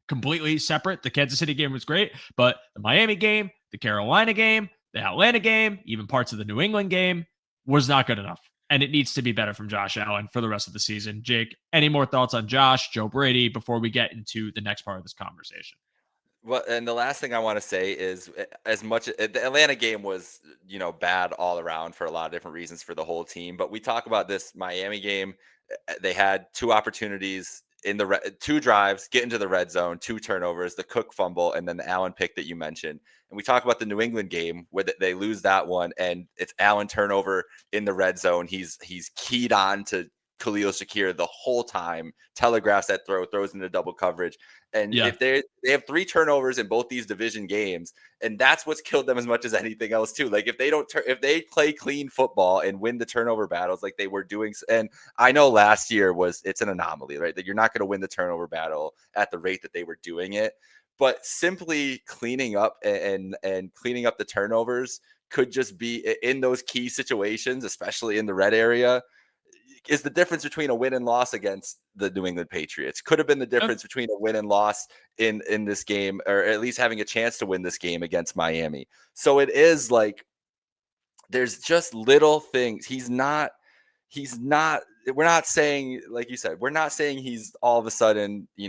completely separate. The Kansas City game was great, but the Miami game, the Carolina game, the Atlanta game, even parts of the New England game was not good enough. And it needs to be better from Josh Allen for the rest of the season. Jake, any more thoughts on Josh, Joe Brady before we get into the next part of this conversation? Well, and the last thing I want to say is as much the Atlanta game was, bad all around for a lot of different reasons for the whole team. But we talk about this Miami game. They had two opportunities in the two drives, get into the red zone, two turnovers, the Cook fumble, and then the Allen pick that you mentioned. And we talk about the New England game where they lose that one, and it's Allen turnover in the red zone. He's keyed on to Khalil Shakir the whole time, telegraphs that throws into double coverage. And if they have three turnovers in both these division games, and that's what's killed them as much as anything else too. Like if they don't if they play clean football and win the turnover battles like they were doing, and I know last year it's an anomaly, right? That you're not going to win the turnover battle at the rate that they were doing it, but simply cleaning up and cleaning up the turnovers could just be in those key situations, especially in the red area, is the difference between a win and loss against the New England Patriots. Could have been the difference between a win and loss in this game, or at least having a chance to win this game against Miami. So it is like there's just little things. We're not saying, like you said, we're not saying he's all of a sudden, the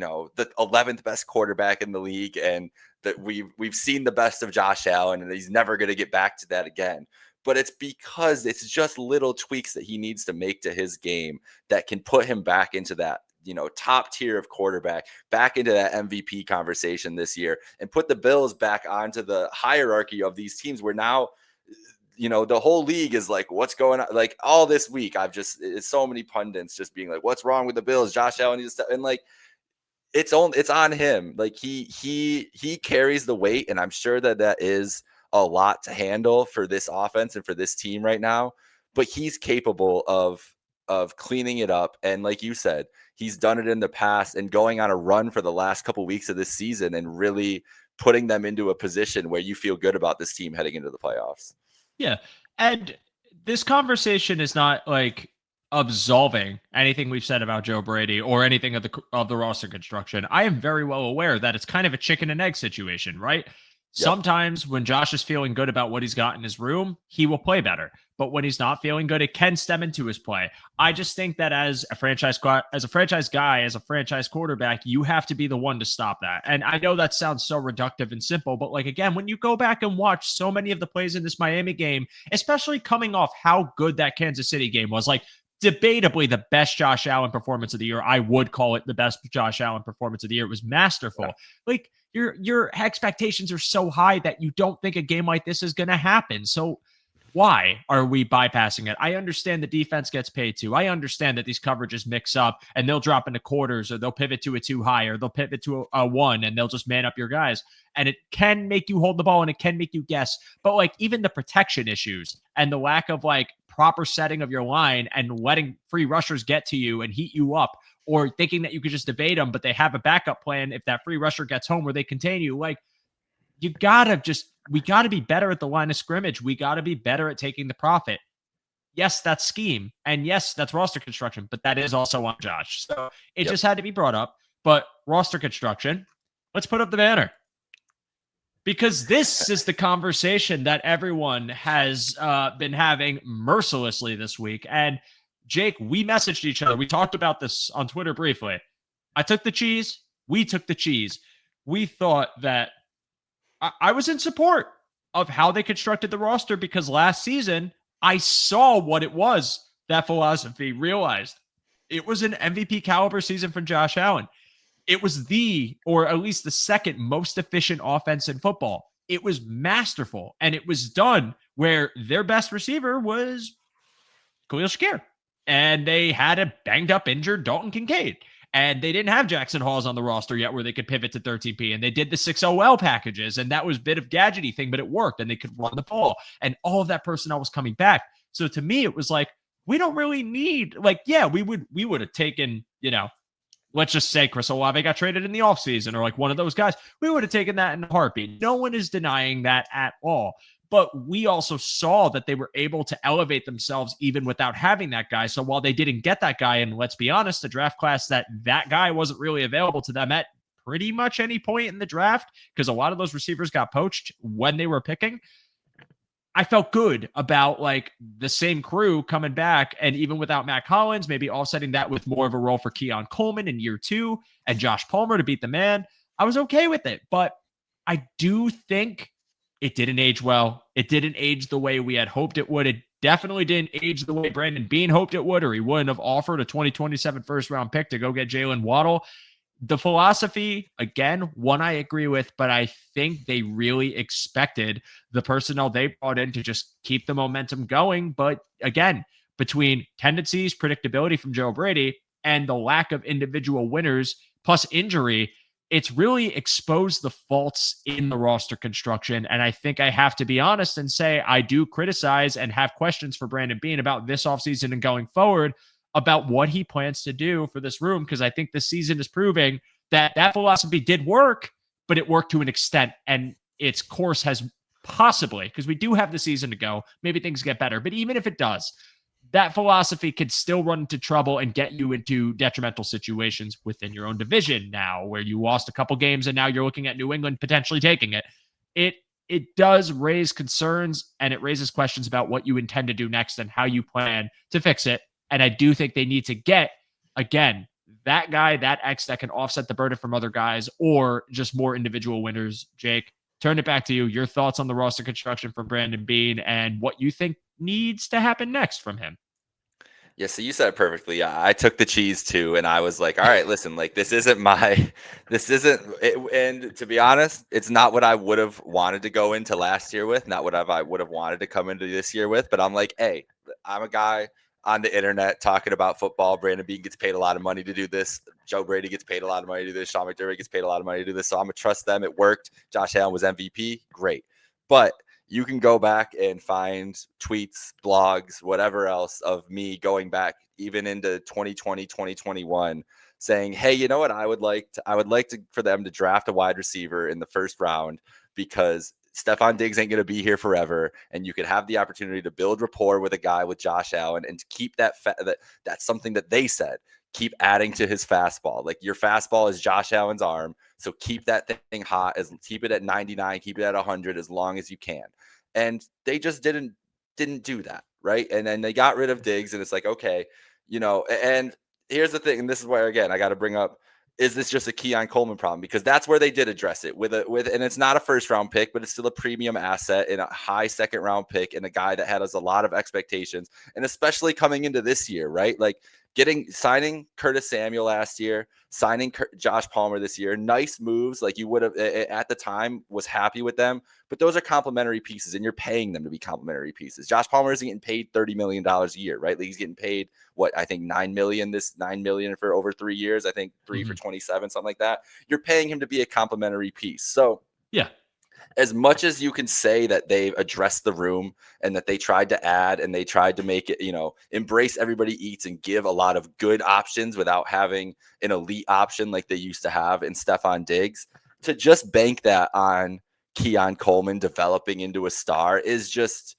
11th best quarterback in the league and that we've seen the best of Josh Allen and he's never going to get back to that again. But it's because it's just little tweaks that he needs to make to his game that can put him back into that, top tier of quarterback, back into that MVP conversation this year, and put the Bills back onto the hierarchy of these teams where now, the whole league is like, what's going on? Like all this week, it's so many pundits just being like, what's wrong with the Bills? Josh Allen needs to, and like, it's on him. Like he carries the weight, and I'm sure that is a lot to handle for this offense and for this team right now, but he's capable of cleaning it up. And like you said, he's done it in the past and going on a run for the last couple weeks of this season and really putting them into a position where you feel good about this team heading into the playoffs. Yeah. And this conversation is not like absolving anything we've said about Joe Brady or anything of the roster construction. I am very well aware that it's kind of a chicken and egg situation, right? Sometimes when Josh is feeling good about what he's got in his room, he will play better. But when he's not feeling good, it can stem into his play. I just think that as a franchise guy, as a franchise quarterback, you have to be the one to stop that. And I know that sounds so reductive and simple, but like, again, when you go back and watch so many of the plays in this Miami game, especially coming off how good that Kansas City game was, like debatably the best Josh Allen performance of the year. I would call it the best Josh Allen performance of the year. It was masterful. Yeah. Like your expectations are so high that you don't think a game like this is going to happen. So why are we bypassing it? I understand the defense gets paid too. I understand that these coverages mix up and they'll drop into quarters, or they'll pivot to a 2 high, or they'll pivot to a 1, and they'll just man up your guys. And it can make you hold the ball and it can make you guess. But like even the protection issues and the lack of like proper setting of your line and letting free rushers get to you and heat you up, or thinking that you could just evade them, but they have a backup plan if that free rusher gets home where they contain you. Like, we got to be better at the line of scrimmage. We got to be better at taking the profit. Yes, that's scheme. And yes, that's roster construction, but that is also on Josh. So it just had to be brought up. But roster construction, let's put up the banner. Because this is the conversation that everyone has been having mercilessly this week. And Jake, we messaged each other. We talked about this on Twitter briefly. I took the cheese. We took the cheese. We thought that I was in support of how they constructed the roster, because last season I saw what it was that philosophy realized. It was an MVP caliber season for Josh Allen. It was or at least the second most efficient offense in football. It was masterful, and it was done where their best receiver was Khalil Shakir, and they had a banged up, injured Dalton Kincaid. And they didn't have Jackson Halls on the roster yet where they could pivot to 13P. And they did the 6OL packages. And that was a bit of gadgety thing, but it worked. And they could run the ball. And all of that personnel was coming back. So to me, it was like, we don't really need, like, yeah, we would have taken, let's just say Chris Olave got traded in the offseason, or like one of those guys. We would have taken that in a heartbeat. No one is denying that at all. But we also saw that they were able to elevate themselves even without having that guy. So while they didn't get that guy, and let's be honest, the draft class, that guy wasn't really available to them at pretty much any point in the draft, because a lot of those receivers got poached when they were picking. I felt good about like the same crew coming back, and even without Matt Collins, maybe offsetting that with more of a role for Keon Coleman in year 2 and Josh Palmer to beat the man. I was okay with it, but I do think it didn't age well. It didn't age the way we had hoped it would. It definitely didn't age the way Brandon Beane hoped it would, or he wouldn't have offered a 2027 first round pick to go get Jalen Waddle. The philosophy, again, one I agree with, but I think they really expected the personnel they brought in to just keep the momentum going. But again, between tendencies, predictability from Joe Brady, and the lack of individual winners plus injury, it's really exposed the faults in the roster construction. And I think I have to be honest and say I do criticize and have questions for Brandon Beane about this offseason and going forward about what he plans to do for this room, because I think this season is proving that that philosophy did work, but it worked to an extent, and its course has possibly, because we do have the season to go, maybe things get better. But even if it does, that philosophy could still run into trouble and get you into detrimental situations within your own division now, where you lost a couple games and now you're looking at New England potentially taking it. It does raise concerns, and it raises questions about what you intend to do next and how you plan to fix it. And I do think they need to get, again, that guy, that X that can offset the burden from other guys, or just more individual winners. Jake, turn it back to you. Your thoughts on the roster construction for Brandon Beane and what you think needs to happen next from him. Yeah, so you said it perfectly. Yeah, I took the cheese too, and I was like, all right, listen, like this isn't and to be honest, it's not what I would have wanted to go into last year with, not what I would have wanted to come into this year with. But I'm like, hey, I'm a guy on the internet talking about football. Brandon Beane gets paid a lot of money to do this. Joe Brady gets paid a lot of money to do this. Sean McDermott gets paid a lot of money to do this. So I'm gonna trust them. It worked. Josh Allen was MVP. Great. But you can go back and find tweets, blogs, whatever else of me going back even into 2020, 2021 saying, hey, you know what? I would like for them to draft a wide receiver in the first round, because Stephon Diggs ain't going to be here forever. And you could have the opportunity to build rapport with a guy with Josh Allen and to keep that's something that they said, keep adding to his fastball. Like, your fastball is Josh Allen's arm. So keep that thing hot, keep it at 99, keep it at 100 as long as you can. And they just didn't do that, right? And then they got rid of Diggs, and it's like, okay, and here's the thing, and this is where, again, I got to bring up, is this just a Keon Coleman problem? Because that's where they did address it with and it's not a first round pick, but it's still a premium asset and a high second round pick and a guy that had us a lot of expectations, and especially coming into this year, right? Like signing Curtis Samuel last year, signing Josh Palmer this year, nice moves. Like you would have at the time was happy with them, but those are complementary pieces and you're paying them to be complementary pieces. Josh Palmer isn't getting paid $30 million a year, right? Like he's getting paid what I think $9 million for over 3 years. I think 3 for 27, something like that. You're paying him to be a complementary piece. So yeah, as much as you can say that they've addressed the room and that they tried to add and they tried to make it, embrace everybody eats and give a lot of good options without having an elite option like they used to have in Stephon Diggs, to just bank that on Keon Coleman developing into a star is just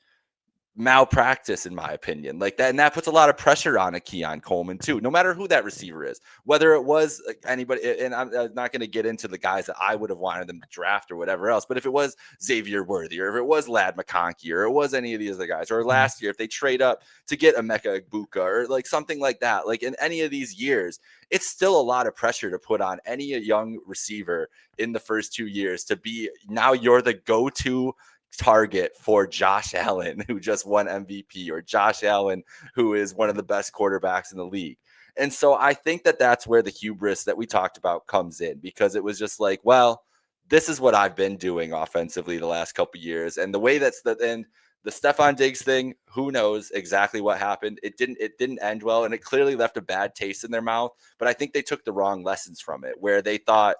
malpractice, in my opinion, like that. And that puts a lot of pressure on a Keon Coleman too, no matter who that receiver is, whether it was anybody. And I'm not going to get into the guys that I would have wanted them to draft or whatever else, but if it was Xavier Worthy, or if it was Lad McConkey, or it was any of these other guys, or last year if they trade up to get Emeka Egbuka or like something like that, like in any of these years, it's still a lot of pressure to put on any young receiver in the first 2 years to be, now you're the go-to target for Josh Allen, who just won MVP, or Josh Allen, who is one of the best quarterbacks in the league. And so I think that that's where the hubris that we talked about comes in, because it was just like, well, this is what I've been doing offensively the last couple of years. And the way and the Stephon Diggs thing, who knows exactly what happened. It didn't end well, and it clearly left a bad taste in their mouth. But I think they took the wrong lessons from it, where they thought,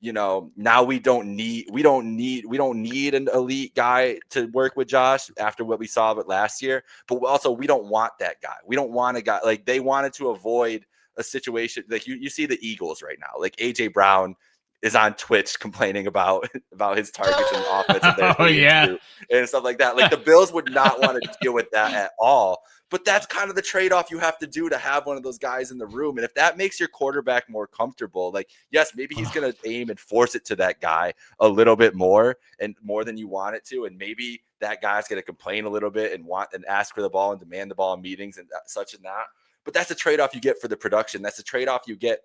now we don't need an elite guy to work with Josh after what we saw of it last year. But also, we don't want that guy. We don't want a guy like they wanted to avoid a situation like you see the Eagles right now. Like AJ Brown is on Twitch complaining about his targets and offense that they're throwing into and stuff like that. Like the Bills would not want to deal with that at all. But that's kind of the trade-off you have to do to have one of those guys in the room. And if that makes your quarterback more comfortable, like, yes, maybe he's going to aim and force it to that guy a little bit more and more than you want it to. And maybe that guy's going to complain a little bit and want and ask for the ball and demand the ball in meetings and such and that. But that's the trade-off you get for the production. That's the trade-off you get.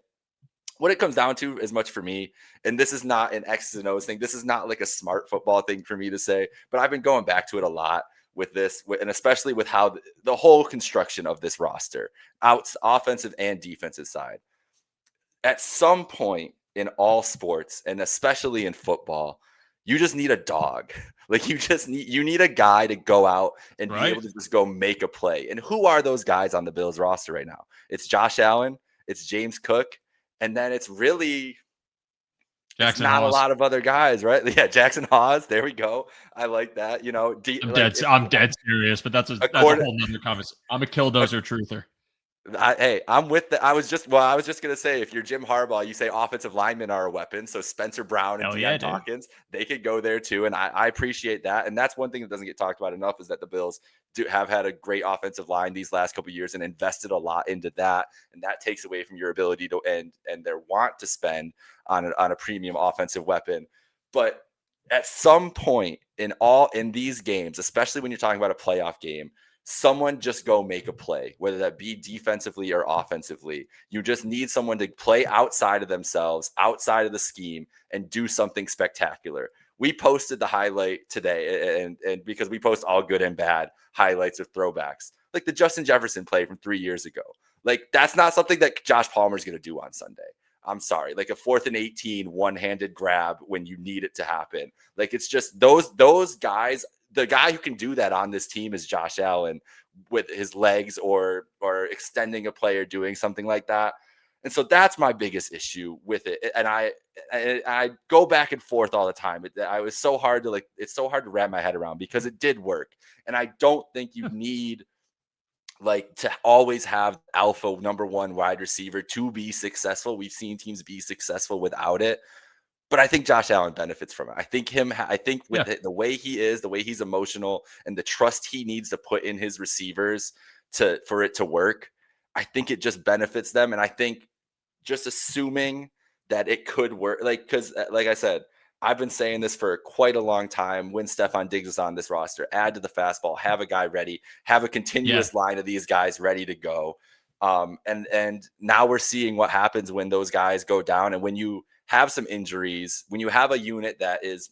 What it comes down to, as much for me, and this is not an X's and O's thing. This is not like a smart football thing for me to say, but I've been going back to it a lot with this, and especially with how the whole construction of this roster, offensive and defensive side. At some point in all sports, and especially in football, you just need a dog. Like you need a guy to go out and be able to just go make a play. And who are those guys on the Bills roster right now? It's Josh Allen, it's James Cook, and then it's really Jackson not Hawes. A lot of other guys, right? Yeah, Jackson Hawes. There we go. I like that. I'm dead serious, but that's a whole nother conversation. I'm a killdozer truther. I'm with I was just gonna say, if you're Jim Harbaugh, you say offensive linemen are a weapon. So Spencer Brown and Deion Dawkins, they could go there too, and I appreciate that. And that's one thing that doesn't get talked about enough, is that the Bills have had a great offensive line these last couple of years and invested a lot into that, and that takes away from your ability to and their want to spend on a premium offensive weapon. But at some point in these games, especially when you're talking about a playoff game, someone just go make a play, whether that be defensively or offensively. You just need someone to play outside of themselves, outside of the scheme, and do something spectacular. We posted the highlight today, and because we post all good and bad highlights of throwbacks, like the Justin Jefferson play from 3 years ago. Like that's not something that Josh Palmer is going to do on Sunday. I'm sorry, like a 4th and 18 one-handed grab when you need it to happen. Like it's just those guys. The guy who can do that on this team is Josh Allen with his legs or extending a play or doing something like that. And so that's my biggest issue with it. And I go back and forth all the time. It's so hard to wrap my head around, because it did work. And I don't think you need to always have alpha number one wide receiver to be successful. We've seen teams be successful without it. But I think Josh Allen benefits from it. I think with the way he is, the way he's emotional, and the trust he needs to put in his receivers for it to work, I think it just benefits them. And I think just assuming that it could work, because like I said, I've been saying this for quite a long time. When Stephon Diggs is on this roster, add to the fastball, have a guy ready, have a continuous line of these guys ready to go. And now we're seeing what happens when those guys go down, and when you have some injuries, when you have a unit that is,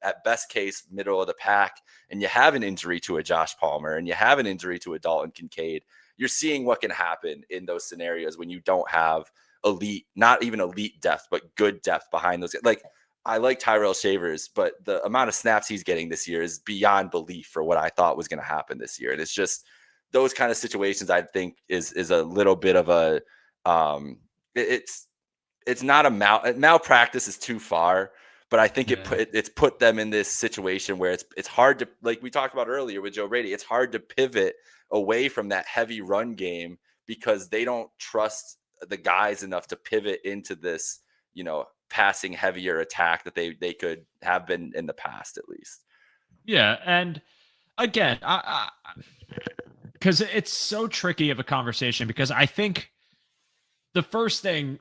at best case middle of the pack, and you have an injury to a Josh Palmer and you have an injury to a Dalton Kincaid, you're seeing what can happen in those scenarios when you don't have elite, not even elite depth, but good depth behind those. Like, I like Tyrell Shavers, but the amount of snaps he's getting this year is beyond belief for what I thought was going to happen this year. And it's just those kind of situations, I think is a little bit of a, it's not a malpractice is too far, but I think it's put them in this situation where it's hard to, like we talked about earlier with Joe Brady, it's hard to pivot away from that heavy run game because they don't trust the guys enough to pivot into this, passing heavier attack that they could have been in the past, at least. Yeah. And again, because it's so tricky of a conversation, because I think the first thing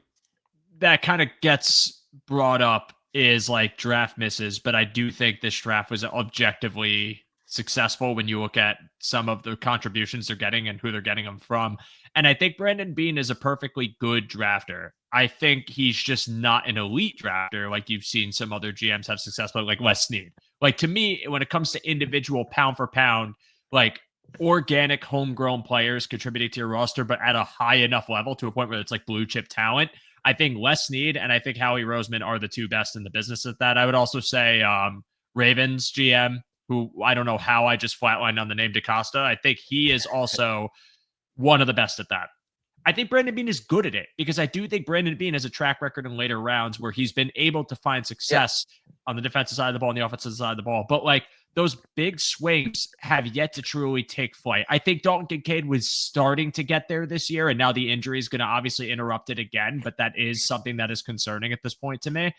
that kind of gets brought up is like draft misses, but I do think this draft was objectively successful when you look at some of the contributions they're getting and who they're getting them from. And I think Brandon Beane is a perfectly good drafter. I think he's just not an elite drafter like you've seen some other GMs have success with, like Les Snead. Like, to me, when it comes to individual pound for pound, like organic homegrown players contributing to your roster, but at a high enough level to a point where it's like blue chip talent, I think Les Snead and I think Howie Roseman are the two best in the business at that. I would also say Ravens GM, who I don't know how I just flatlined on the name DaCosta. I think he is also one of the best at that. I think Brandon Beane is good at it because I do think Brandon Beane has a track record in later rounds where he's been able to find success on the defensive side of the ball and the offensive side of the ball. But like those big swings have yet to truly take flight. I think Dalton Kincaid was starting to get there this year, and now the injury is going to obviously interrupt it again. But that is something that is concerning at this point to me.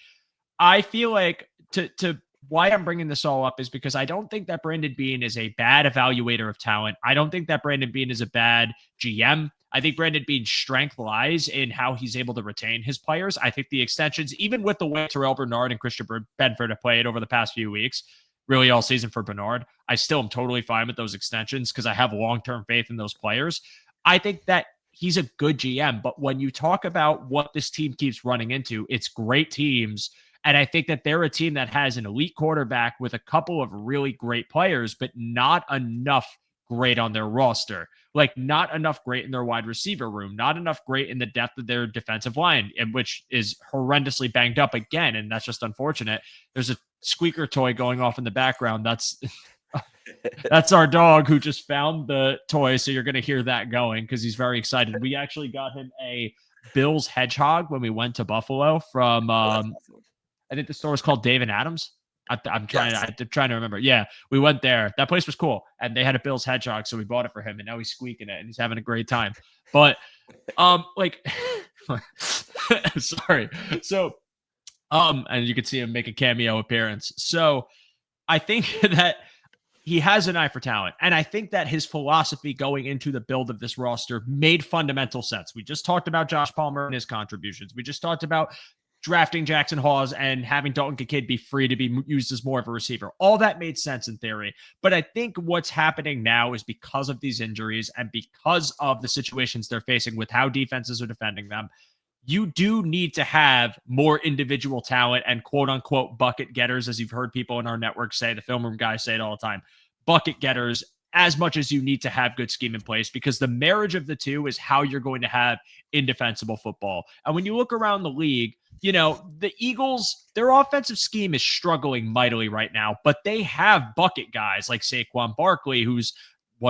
I feel like to why I'm bringing this all up is because I don't think that Brandon Beane is a bad evaluator of talent. I don't think that Brandon Beane is a bad GM. I think Brandon Beane's strength lies in how he's able to retain his players. I think the extensions, even with the way Terrell Bernard and Christian Benford have played over the past few weeks, really all season for Bernard, I still am totally fine with those extensions because I have long-term faith in those players. I think that he's a good GM, but when you talk about what this team keeps running into, it's great teams. And I think that they're a team that has an elite quarterback with a couple of really great players, but not enough great on their roster. Like not enough great in their wide receiver room, not enough great in the depth of their defensive line, which is horrendously banged up again. And that's just unfortunate. There's a squeaker toy going off in the background. That's our dog who just found the toy. So you're going to hear that going because he's very excited. We actually got him a Bill's hedgehog when we went to Buffalo from, I think the store was called Dave and Adams. I'm trying to remember. Yeah, we went there. That place was cool, and they had a Bill's hedgehog, so we bought it for him, and now he's squeaking it, and he's having a great time. But, sorry. So, and you can see him make a cameo appearance. So, I think that he has an eye for talent, and I think that his philosophy going into the build of this roster made fundamental sense. We just talked about Josh Palmer and his contributions. We just talked about drafting Jackson Hawes and having Dalton Kincaid be free to be used as more of a receiver. All that made sense in theory. But I think what's happening now is because of these injuries and because of the situations they're facing with how defenses are defending them, you do need to have more individual talent and quote unquote bucket getters, as you've heard people in our network say, the film room guys say it all the time, bucket getters, as much as you need to have good scheme in place, because the marriage of the two is how you're going to have indefensible football. And when you look around the league, the Eagles, their offensive scheme is struggling mightily right now, but they have bucket guys like Saquon Barkley, who's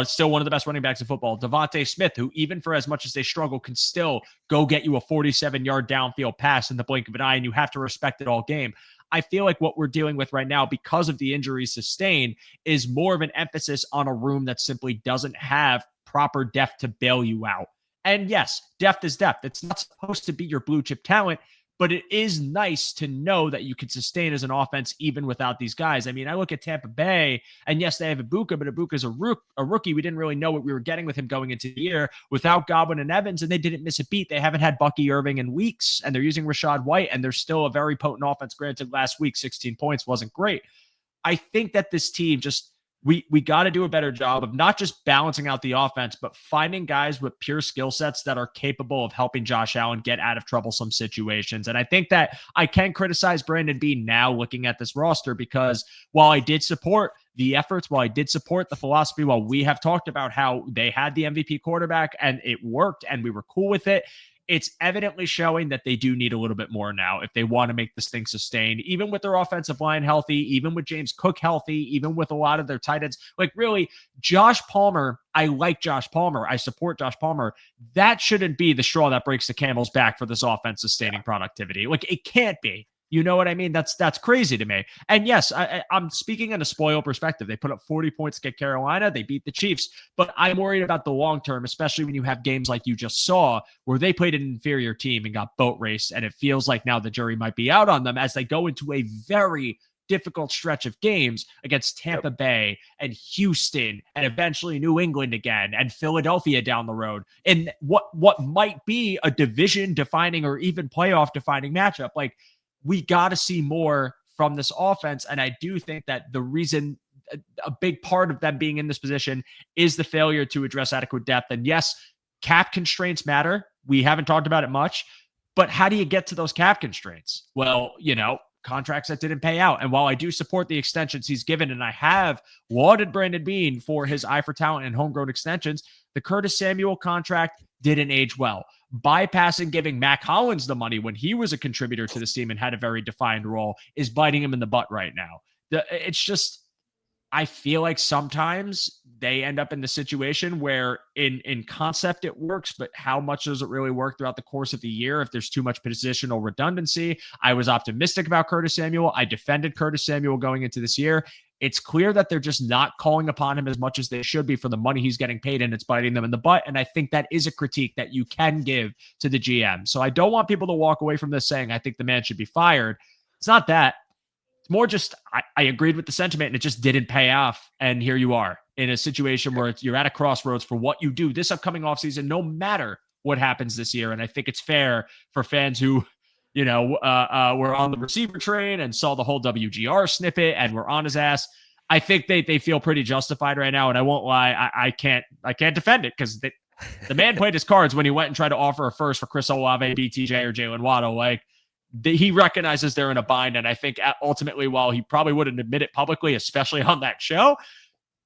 still one of the best running backs in football. Devontae Smith, who even for as much as they struggle, can still go get you a 47-yard downfield pass in the blink of an eye, and you have to respect it all game. I feel like what we're dealing with right now, because of the injuries sustained, is more of an emphasis on a room that simply doesn't have proper depth to bail you out. And yes, depth is depth. It's not supposed to be your blue chip talent, but it is nice to know that you can sustain as an offense even without these guys. I mean, I look at Tampa Bay, and yes, they have Ibuka, but Ibuka's a rookie. We didn't really know what we were getting with him going into the year without Godwin and Evans, and they didn't miss a beat. They haven't had Bucky Irving in weeks, and they're using Rashad White, and they're still a very potent offense. Granted, last week, 16 points wasn't great. I think that this team just we got to do a better job of not just balancing out the offense, but finding guys with pure skill sets that are capable of helping Josh Allen get out of troublesome situations. And I think that I can criticize Brandon Beane now looking at this roster, because while I did support the efforts, while I did support the philosophy, while we have talked about how they had the MVP quarterback and it worked and we were cool with it, it's evidently showing that they do need a little bit more now if they want to make this thing sustained, even with their offensive line healthy, even with James Cook healthy, even with a lot of their tight ends. Like, really, Josh Palmer, I like Josh Palmer. I support Josh Palmer. That shouldn't be the straw that breaks the camel's back for this offense sustaining productivity. Like, it can't be. You know what I mean? That's crazy to me. And yes, I'm speaking in a spoil perspective. They put up 40 points against Carolina. They beat the Chiefs. But I'm worried about the long term, especially when you have games like you just saw where they played an inferior team and got boat raced. And it feels like now the jury might be out on them as they go into a very difficult stretch of games against Tampa Bay and Houston and eventually New England again and Philadelphia down the road. And what might be a division defining or even playoff defining matchup. Like, we got to see more from this offense. And I do think that the reason, a big part of them being in this position, is the failure to address adequate depth. And yes, cap constraints matter. We haven't talked about it much, but how do you get to those cap constraints? Well, contracts that didn't pay out. And while I do support the extensions he's given, and I have lauded Brandon Beane for his eye for talent and homegrown extensions, the Curtis Samuel contract didn't age well. Bypassing giving Mac Hollins the money when he was a contributor to this team and had a very defined role is biting him in the butt right now. It's just, I feel like sometimes they end up in the situation where in concept it works, but how much does it really work throughout the course of the year if there's too much positional redundancy? I was optimistic about Curtis Samuel. I defended Curtis Samuel going into this year. It's clear that they're just not calling upon him as much as they should be for the money he's getting paid, and it's biting them in the butt. And I think that is a critique that you can give to the GM. So I don't want people to walk away from this saying, I think the man should be fired. It's not that. It's more just, I agreed with the sentiment and it just didn't pay off. And here you are in a situation where you're at a crossroads for what you do this upcoming offseason, no matter what happens this year. And I think it's fair for fans who, were on the receiver train and saw the whole WGR snippet and were on his ass. I think they feel pretty justified right now. And I won't lie, I can't defend it, because the man played his cards when he went and tried to offer a first for Chris Olave, BTJ, or Jalen Waddle. Like, he recognizes they're in a bind. And I think ultimately, while he probably wouldn't admit it publicly, especially on that show,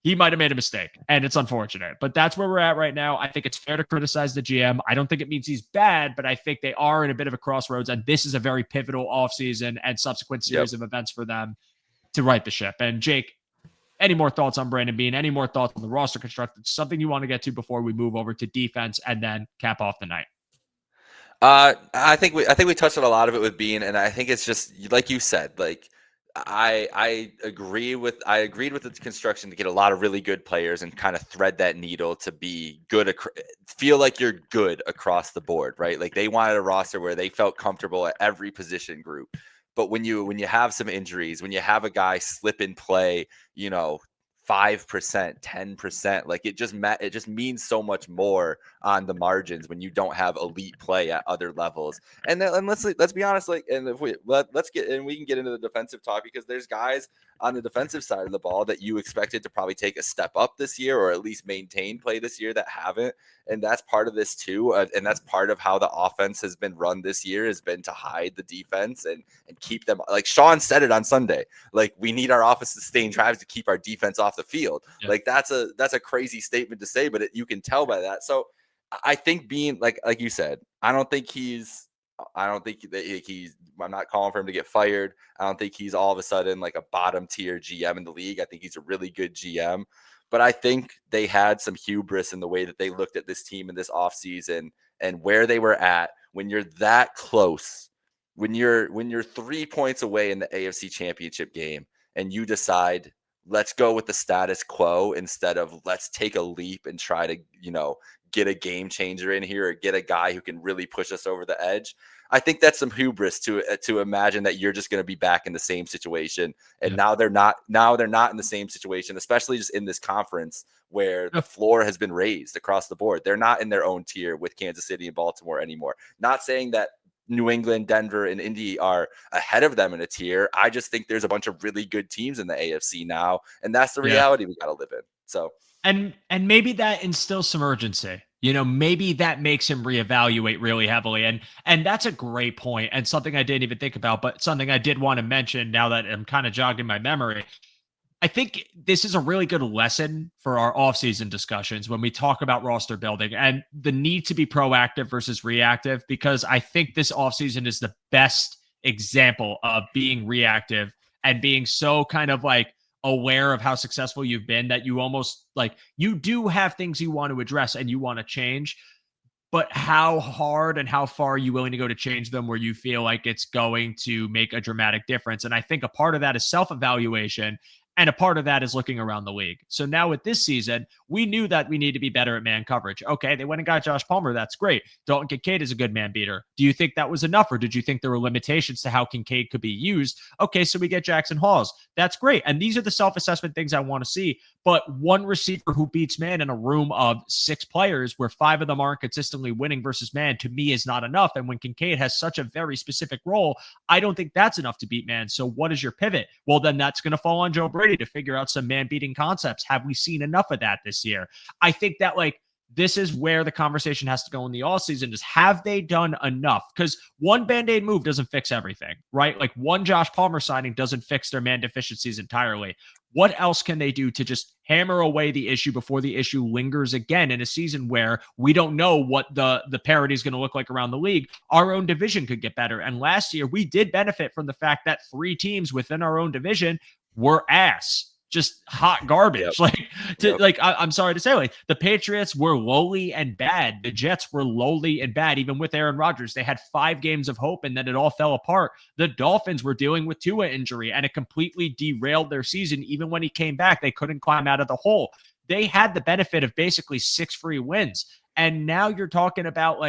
he might have made a mistake, and it's unfortunate. But that's where we're at right now. I think it's fair to criticize the GM. I don't think it means he's bad, but I think they are in a bit of a crossroads, and this is a very pivotal offseason and subsequent series of events for them to right the ship. And Jake, any more thoughts on Brandon Beane? Any more thoughts on the roster construction? Something you want to get to before we move over to defense and then cap off the night? I think we touched on a lot of it with Beane, and I think it's just like you said. Like, I agreed with the construction to get a lot of really good players and kind of thread that needle to be good, feel like you're good across the board, right? Like, they wanted a roster where they felt comfortable at every position group. But when you have some injuries, when you have a guy slip and play, 5%, 10%, like, it just means so much more on the margins when you don't have elite play at other levels. And then, and let's be honest, like, and if we we can get into the defensive talk, because there's guys on the defensive side of the ball that you expected to probably take a step up this year, or at least maintain play this year, that haven't. And that's part of this too. And that's part of how the offense has been run this year, has been to hide the defense and keep them, like Sean said it on Sunday, like, we need our offense to sustain drives to keep our defense off the field. Yeah. Like, that's a crazy statement to say, but you can tell by that. So I think Beane, like you said, I'm not calling for him to get fired. I don't think he's all of a sudden like a bottom tier GM in the league. I think he's a really good GM, but I think they had some hubris in the way that they looked at this team in this offseason and where they were at when you're that close, when you're 3 points away in the AFC Championship game, and you decide, let's go with the status quo instead of let's take a leap and try to, get a game changer in here or get a guy who can really push us over the edge. I think that's some hubris to imagine that you're just going to be back in the same situation. And now they're not in the same situation, especially just in this conference where the floor has been raised across the board. They're not in their own tier with Kansas City and Baltimore anymore. Not saying that New England, Denver, and Indy are ahead of them in a tier. I just think there's a bunch of really good teams in the AFC now, and that's the Yeah. reality we got to live in. So, and maybe that instills some urgency. Maybe that makes him reevaluate really heavily. And that's a great point, and something I didn't even think about, but something I did want to mention now that I'm kind of jogged in my memory. I think this is a really good lesson for our offseason discussions when we talk about roster building and the need to be proactive versus reactive, because I think this offseason is the best example of being reactive and being so kind of like aware of how successful you've been that you almost like you do have things you want to address and you want to change, but how hard and how far are you willing to go to change them where you feel like it's going to make a dramatic difference? And I think a part of that is self-evaluation. And a part of that is looking around the league. So now with this season, we knew that we need to be better at man coverage. Okay, they went and got Josh Palmer. That's great. Dalton Kincaid is a good man beater. Do you think that was enough, or did you think there were limitations to how Kincaid could be used? Okay, so we get Jackson Hawes. That's great. And these are the self-assessment things I want to see. But one receiver who beats man in a room of 6 players where 5 of them aren't consistently winning versus man, to me, is not enough. And when Kincaid has such a very specific role, I don't think that's enough to beat man. So what is your pivot? Well, then that's going to fall on Joe Brady to figure out some man-beating concepts. Have we seen enough of that this year? I think that this is where the conversation has to go in the offseason is, have they done enough? Because one Band-Aid move doesn't fix everything, right? Like one Josh Palmer signing doesn't fix their man deficiencies entirely. What else can they do to just hammer away the issue before the issue lingers again in a season where we don't know what the parity is going to look like around the league? Our own division could get better. And last year, we did benefit from the fact that 3 teams within our own division were ass. Just hot garbage. Yep. I'm sorry to say, the Patriots were lowly and bad. The Jets were lowly and bad. Even with Aaron Rodgers, they had 5 games of hope, and then it all fell apart. The Dolphins were dealing with Tua injury, and it completely derailed their season. Even when he came back, they couldn't climb out of the hole. They had the benefit of basically 6 free wins, and now you're talking about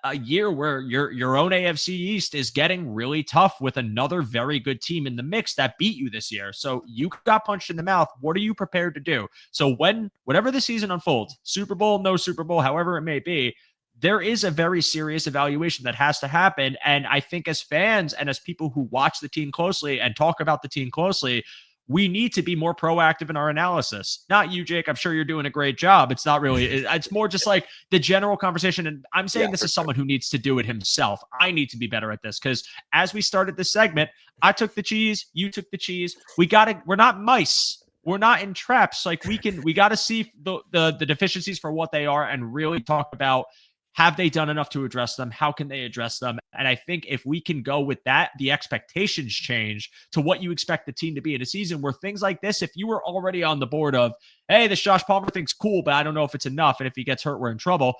a year where your own AFC East is getting really tough with another very good team in the mix that beat you this year. So you got punched in the mouth. What are you prepared to do? So whatever the season unfolds, Super Bowl, no Super Bowl, however it may be, there is a very serious evaluation that has to happen. And I think as fans and as people who watch the team closely and talk about the team closely, we need to be more proactive in our analysis. Not you, Jake. I'm sure you're doing a great job. It's not really, it's more just like the general conversation. And I'm saying this as someone who needs to do it himself. I need to be better at this because as we started this segment, I took the cheese, you took the cheese. We're not mice. We're not in traps. We got to see the deficiencies for what they are and really talk about, have they done enough to address them? How can they address them? And I think if we can go with that, the expectations change to what you expect the team to be in a season where things like this, if you were already on the board of, hey, this Josh Palmer thing's cool, but I don't know if it's enough. And if he gets hurt, we're in trouble,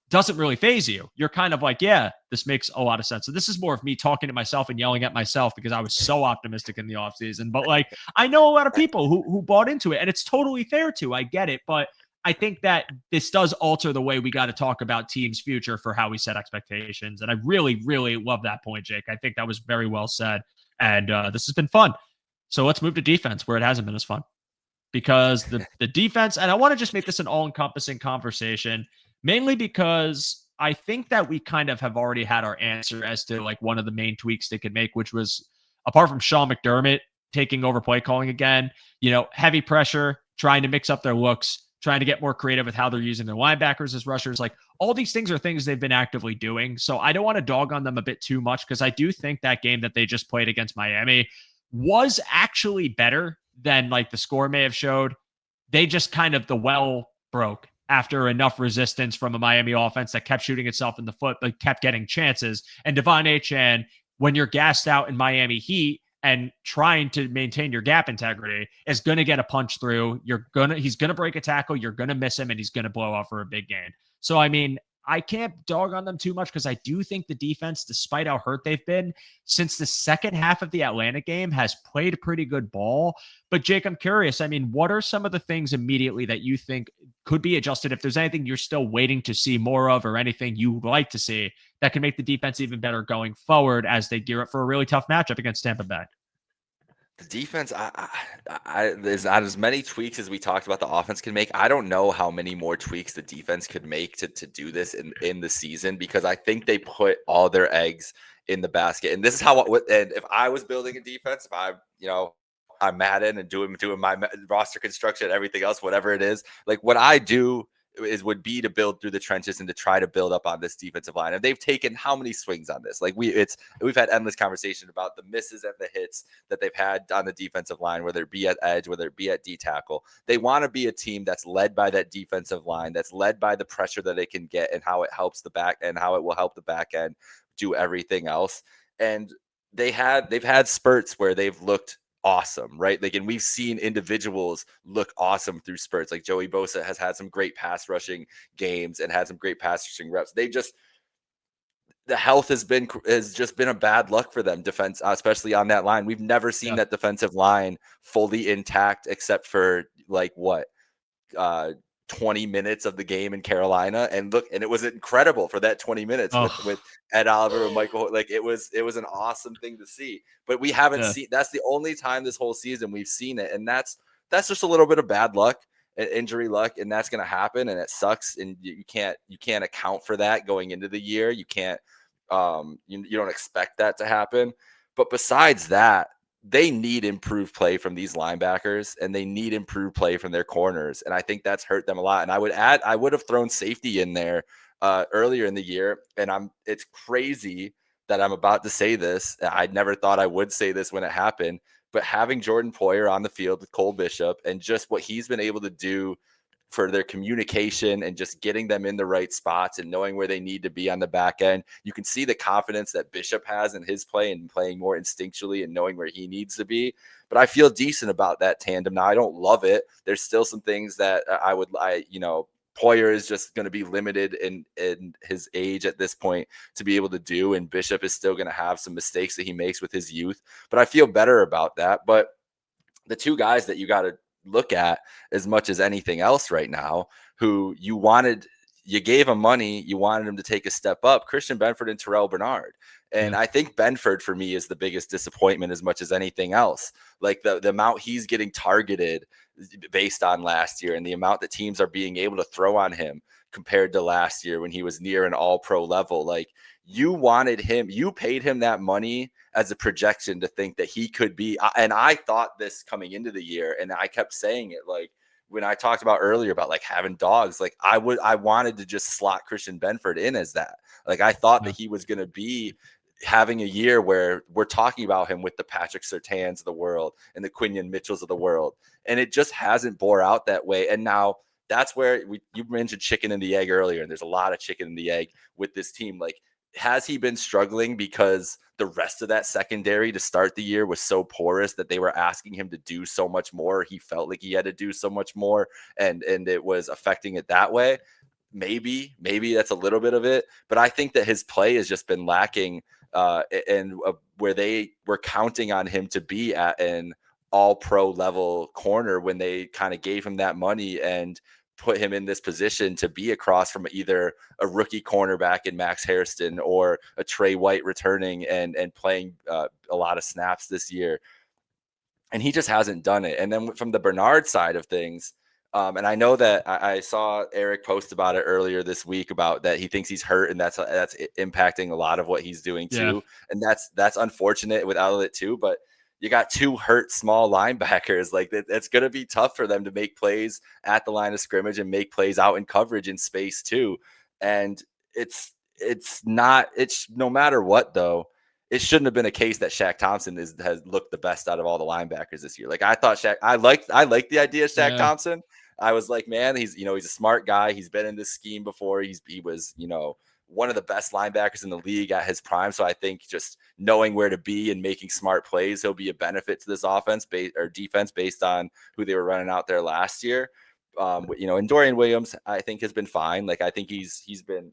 doesn't really phase you. You're kind of like, yeah, this makes a lot of sense. So this is more of me talking to myself and yelling at myself because I was so optimistic in the offseason. But I know a lot of people who bought into it, and it's totally fair to. I get it. But I think that this does alter the way we got to talk about teams' future for how we set expectations. And I really, really love that point, Jake. I think that was very well said. And this has been fun. So let's move to defense where it hasn't been as fun. Because the defense, and I want to just make this an all-encompassing conversation, mainly because I think that we kind of have already had our answer as to one of the main tweaks they could make, which was, apart from Sean McDermott taking over play calling again, heavy pressure, trying to mix up their looks, trying to get more creative with how they're using their linebackers as rushers. All these things are things they've been actively doing. So I don't want to dog on them a bit too much because I do think that game that they just played against Miami was actually better than the score may have showed. They just kind of, the well broke after enough resistance from a Miami offense that kept shooting itself in the foot, but kept getting chances. And Devon Achane, when you're gassed out in Miami Heat, and trying to maintain your gap integrity, is going to get a punch through. He's going to break a tackle. You're going to miss him, and he's going to blow off for a big gain. So, I mean, I can't dog on them too much because I do think the defense, despite how hurt they've been since the second half of the Atlanta game, has played pretty good ball. But Jake, I'm curious. I mean, what are some of the things immediately that you think could be adjusted? If there's anything you're still waiting to see more of or anything you would like to see that can make the defense even better going forward as they gear up for a really tough matchup against Tampa Bay? The defense, there's not as many tweaks as we talked about the offense can make. I don't know how many more tweaks the defense could make to do this in the season, because I think they put all their eggs in the basket. And this is how, and if I was building a defense, if I'm Madden and doing my roster construction, everything else, whatever it is, like what I do would be to build through the trenches and to try to build up on this defensive line. And they've taken how many swings on this? Like we've had endless conversation about the misses and the hits that they've had on the defensive line, whether it be at edge, whether it be at D tackle. They want to be a team that's led by that defensive line, that's led by the pressure that they can get and how it helps the back and how it will help the back end do everything else. And they've had spurts where they've looked awesome, right? Like, and we've seen individuals look awesome through spurts. Like Joey Bosa has had some great pass rushing games and had some great pass rushing reps. The health has just been a bad luck for them, defense, especially on that line. We've never seen that defensive line fully intact, except for like what, 20 minutes of the game in Carolina. And look, and it was incredible for that 20 minutes with Ed Oliver and Michael. Like it was an awesome thing to see. But we haven't seen, that's the only time this whole season we've seen it. And that's just a little bit of bad luck and injury luck, and that's going to happen, and it sucks. And you can't account for that going into the year. You can't, you don't expect that to happen. But besides that, they need improved play from these linebackers, and they need improved play from their corners. And I think that's hurt them a lot. And I would have thrown safety in there earlier in the year. And it's crazy that I'm about to say this. I never thought I would say this when it happened, but having Jordan Poyer on the field with Cole Bishop and just what he's been able to do for their communication and just getting them in the right spots and knowing where they need to be on the back end. You can see the confidence that Bishop has in his play and playing more instinctually and knowing where he needs to be. But I feel decent about that tandem. Now, I don't love it. There's still some things that Poyer is just going to be limited in his age at this point to be able to do. And Bishop is still going to have some mistakes that he makes with his youth. But I feel better about that. But the two guys that you got to look at as much as anything else right now, who you gave him money, you wanted him to take a step up, Christian Benford and Terrell Bernard. And I think Benford for me is the biggest disappointment as much as anything else. Like the amount he's getting targeted based on last year and the amount that teams are being able to throw on him compared to last year when he was near an all-pro level. Like, you wanted him, you paid him that money as a projection to think that he could be. And I thought this coming into the year, and I kept saying it, like when I talked about earlier about like having dogs, like I wanted to just slot Christian Benford in as that. Like I thought that he was going to be having a year where we're talking about him with the Patrick Surtains of the world and the Quinion Mitchells of the world. And it just hasn't bore out that way. And now that's where you mentioned chicken and the egg earlier. And there's a lot of chicken and the egg with this team. Like, has he been struggling because the rest of that secondary to start the year was so porous that they were asking him to do so much more? He felt like he had to do so much more, and it was affecting it that way. Maybe that's a little bit of it, but I think that his play has just been lacking, where they were counting on him to be at an all-pro level corner when they kind of gave him that money and put him in this position to be across from either a rookie cornerback in Max Hairston or a Trey White returning and playing a lot of snaps this year. And he just hasn't done it. And then from the Bernard side of things, and I know that I saw Eric post about it earlier this week about that he thinks he's hurt, and that's impacting a lot of what he's doing too. And that's unfortunate with Elliott too, but you got two hurt small linebackers. Like it's going to be tough for them to make plays at the line of scrimmage and make plays out in coverage in space too. And it's no matter what though, it shouldn't have been a case that Shaq Thompson has looked the best out of all the linebackers this year. Like I thought I liked the idea of Shaq Thompson. I was like, man, he's a smart guy. He's been in this scheme before. He was, one of the best linebackers in the league at his prime. So I think just knowing where to be and making smart plays, he'll be a benefit to this offense or defense based on who they were running out there last year. And Dorian Williams, I think, has been fine. Like I think he's been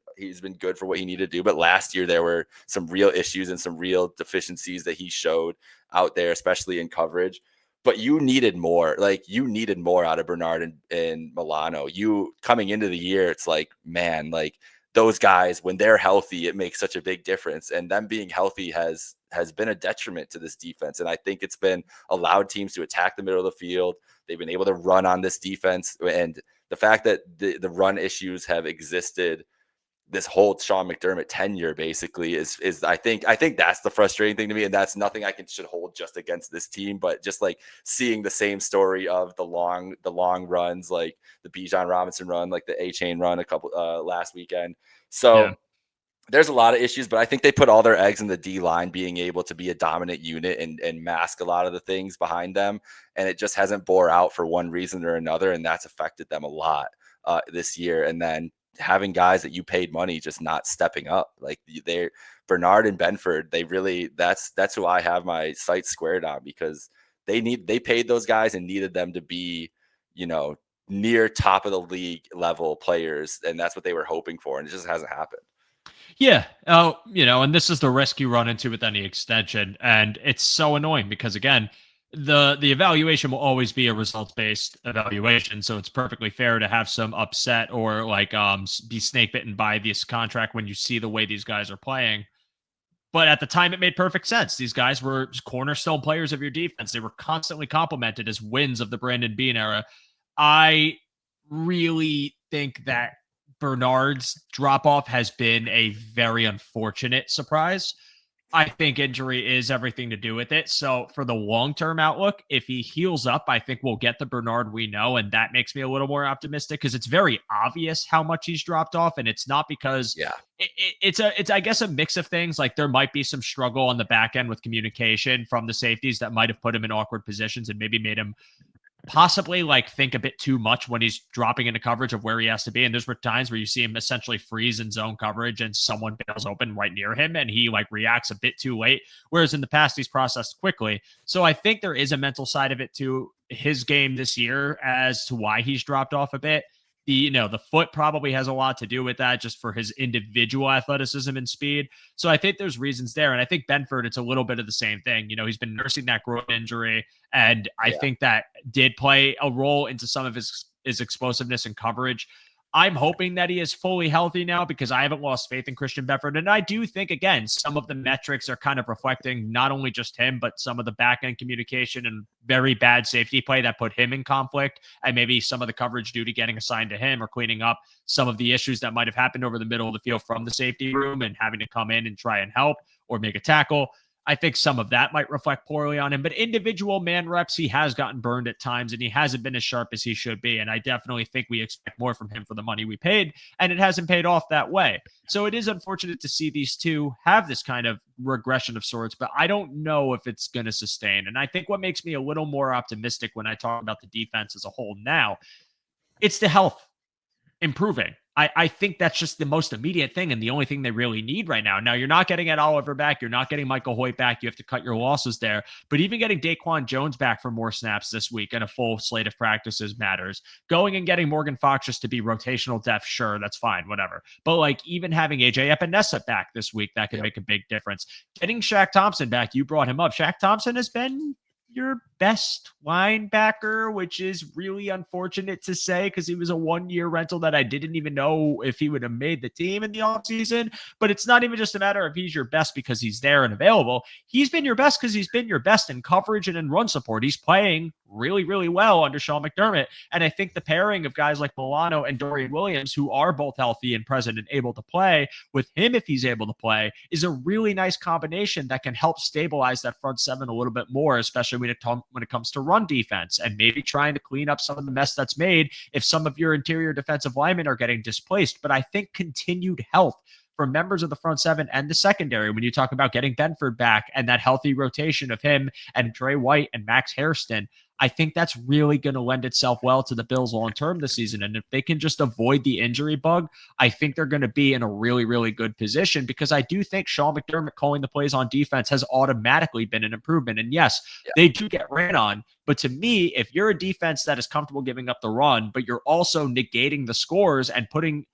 good for what he needed to do. But last year there were some real issues and some real deficiencies that he showed out there, especially in coverage. But you needed more. Like you needed more out of Bernard and Milano. You coming into the year, it's like, man, like those guys, when they're healthy, it makes such a big difference. And them being healthy has been a detriment to this defense. And I think it's been allowed teams to attack the middle of the field. They've been able to run on this defense. And the fact that the run issues have existed this whole Sean McDermott tenure basically is I think that's the frustrating thing to me. And that's nothing I should hold just against this team, but just like seeing the same story of the long runs, like the Bijan Robinson run, like the A-Chain run a couple last weekend. So there's a lot of issues, but I think they put all their eggs in the D line being able to be a dominant unit and mask a lot of the things behind them. And it just hasn't bore out for one reason or another. And that's affected them a lot this year. And then having guys that you paid money just not stepping up, like they're Bernard and Benford, they really, that's who I have my sights squared on, because they paid those guys and needed them to be, near top of the league level players. And that's what they were hoping for. And it just hasn't happened. Yeah. Oh, and this is the risk you run into with any extension. And it's so annoying because, again, the evaluation will always be a results-based evaluation. So it's perfectly fair to have some upset or be snake bitten by this contract when you see the way these guys are playing. But at the time, it made perfect sense. These guys were cornerstone players of your defense. They were constantly complimented as wins of the Brandon Beane era. I really think that Bernard's drop-off has been a very unfortunate surprise. I think injury is everything to do with it. So for the long-term outlook, if he heals up, I think we'll get the Bernard we know. And that makes me a little more optimistic because it's very obvious how much he's dropped off. And it's not because it's I guess a mix of things. Like there might be some struggle on the back end with communication from the safeties that might have put him in awkward positions and maybe made him possibly think a bit too much when he's dropping into coverage of where he has to be. And there's times where you see him essentially freeze in zone coverage and someone bails open right near him and he reacts a bit too late. Whereas in the past, he's processed quickly. So I think there is a mental side of it to his game this year as to why he's dropped off a bit. The foot probably has a lot to do with that just for his individual athleticism and speed. So I think there's reasons there. And I think Benford, it's a little bit of the same thing. He's been nursing that groin injury. And I think that did play a role into some of his explosiveness and coverage. I'm hoping that he is fully healthy now because I haven't lost faith in Christian Benford. And I do think, again, some of the metrics are kind of reflecting not only just him, but some of the back-end communication and very bad safety play that put him in conflict, and maybe some of the coverage due to getting assigned to him or cleaning up some of the issues that might have happened over the middle of the field from the safety room and having to come in and try and help or make a tackle. I think some of that might reflect poorly on him, but individual man reps, he has gotten burned at times and he hasn't been as sharp as he should be. And I definitely think we expect more from him for the money we paid, and it hasn't paid off that way. So it is unfortunate to see these two have this kind of regression of sorts, but I don't know if it's going to sustain. And I think what makes me a little more optimistic when I talk about the defense as a whole now, it's the health improving. I think that's just the most immediate thing and the only thing they really need right now. Now, you're not getting Ed Oliver back. You're not getting Michael Hoyt back. You have to cut your losses there. But even getting Daquan Jones back for more snaps this week and a full slate of practices matters. Going and getting Morgan Fox just to be rotational depth, sure, that's fine, whatever. But even having AJ Epinesa back this week, that could make a big difference. Getting Shaq Thompson back, you brought him up. Shaq Thompson has been your best linebacker, which is really unfortunate to say because he was a one-year rental that I didn't even know if he would have made the team in the offseason. But it's not even just a matter of he's your best because he's there and available. He's been your best because he's been your best in coverage and in run support. He's playing really, really well under Sean McDermott. And I think the pairing of guys like Milano and Dorian Williams, who are both healthy and present and able to play, with him if he's able to play, is a really nice combination that can help stabilize that front seven a little bit more, especially when it comes to run defense and maybe trying to clean up some of the mess that's made if some of your interior defensive linemen are getting displaced. But I think continued health for members of the front seven and the secondary, when you talk about getting Benford back and that healthy rotation of him and Trey White and Max Hairston, I think that's really going to lend itself well to the Bills long term this season. And if they can just avoid the injury bug, I think they're going to be in a really, really good position, because I do think Sean McDermott calling the plays on defense has automatically been an improvement. And yes, they do get ran on. But to me, if you're a defense that is comfortable giving up the run, but you're also negating the scores and putting,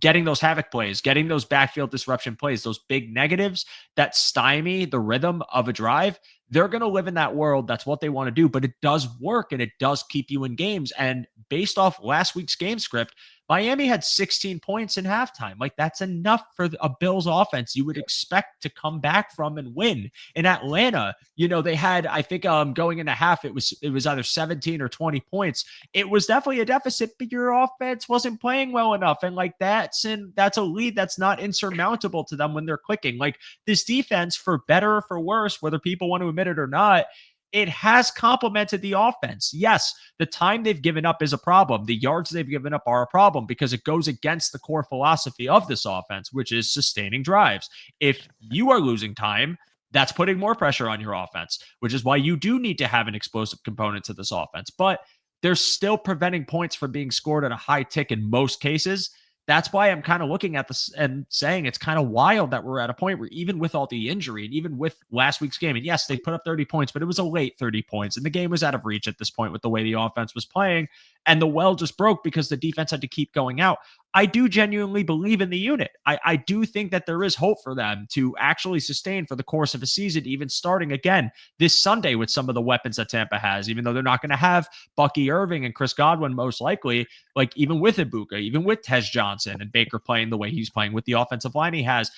getting those havoc plays, getting those backfield disruption plays, those big negatives that stymie the rhythm of a drive, they're going to live in that world. That's what they want to do, but it does work and it does keep you in games. And based off last week's game script, Miami had 16 points in halftime. Like, that's enough for a Bills offense you would expect to come back from and win. In Atlanta, they had, I think, going into half, it was either 17 or 20 points. It was definitely a deficit, but your offense wasn't playing well enough. And like that's a lead that's not insurmountable to them when they're clicking. Like, this defense, for better or for worse, whether people want to admit it or not, it has complemented the offense. Yes, the time they've given up is a problem. The yards they've given up are a problem because it goes against the core philosophy of this offense, which is sustaining drives. If you are losing time, that's putting more pressure on your offense, which is why you do need to have an explosive component to this offense. But they're still preventing points from being scored at a high tick in most cases. That's why I'm kind of looking at this and saying it's kind of wild that we're at a point where, even with all the injury and even with last week's game, and yes, they put up 30 points, but it was a late 30 points and the game was out of reach at this point with the way the offense was playing, and the well just broke because the defense had to keep going out. I do genuinely believe in the unit. I do think that there is hope for them to actually sustain for the course of a season, even starting again this Sunday with some of the weapons that Tampa has, even though they're not going to have Bucky Irving and Chris Godwin most likely, like even with Ibuka, even with Tez Johnson and Baker playing the way he's playing with the offensive line he has.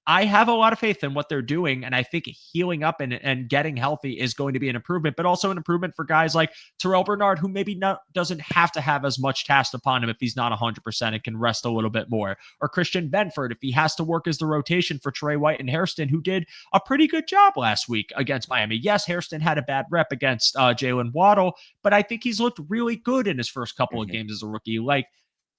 I have a lot of faith in what they're doing, and I think healing up and getting healthy is going to be an improvement, but also an improvement for guys like Terrell Bernard, who maybe doesn't have to have as much task upon him if he's not 100% and can rest a little bit more, or Christian Benford if he has to work as the rotation for Trey White and Hairston, who did a pretty good job last week against Miami. Yes, Hairston had a bad rep against Jalen Waddle, but I think he's looked really good in his first couple of games as a rookie. Like,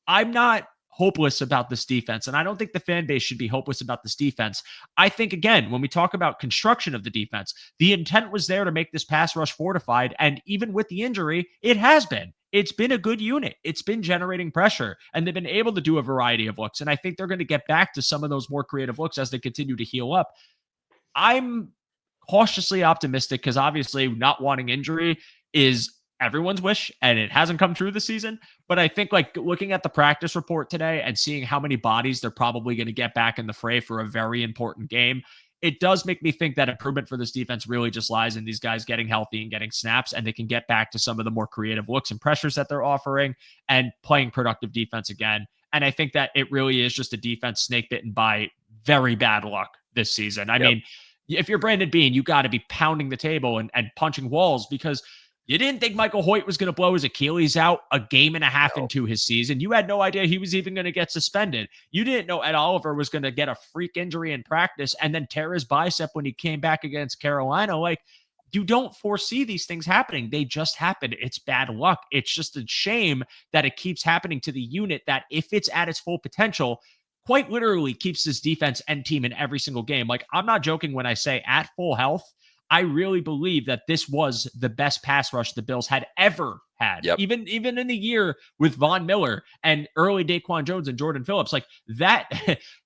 I'm not hopeless about this defense, and I don't think the fan base should be hopeless about this defense. I think, again, when we talk about construction of the defense, the intent was there to make this pass rush fortified, and even with the injury, it has been. It's been a good unit. It's been generating pressure, and they've been able to do a variety of looks, and I think they're going to get back to some of those more creative looks as they continue to heal up. I'm cautiously optimistic because obviously not wanting injury is everyone's wish, and it hasn't come true this season. But I think, like, looking at the practice report today and seeing how many bodies they're probably going to get back in the fray for a very important game, it does make me think that improvement for this defense really just lies in these guys getting healthy and getting snaps, and they can get back to some of the more creative looks and pressures that they're offering and playing productive defense again. And I think that it really is just a defense snake bitten by very bad luck this season. I mean, if you're Brandon Beane, you got to be pounding the table and punching walls, because you didn't think Michael Hoyt was going to blow his Achilles out a game and a half into his season. You had no idea he was even going to get suspended. You didn't know Ed Oliver was going to get a freak injury in practice and then tear his bicep when he came back against Carolina. Like, you don't foresee these things happening. They just happen. It's bad luck. It's just a shame that it keeps happening to the unit that, if it's at its full potential, quite literally keeps this defense and team in every single game. Like, I'm not joking when I say at full health, I really believe that this was the best pass rush the Bills had ever had. Even in the year with Von Miller and early Daquan Jones and Jordan Phillips, like that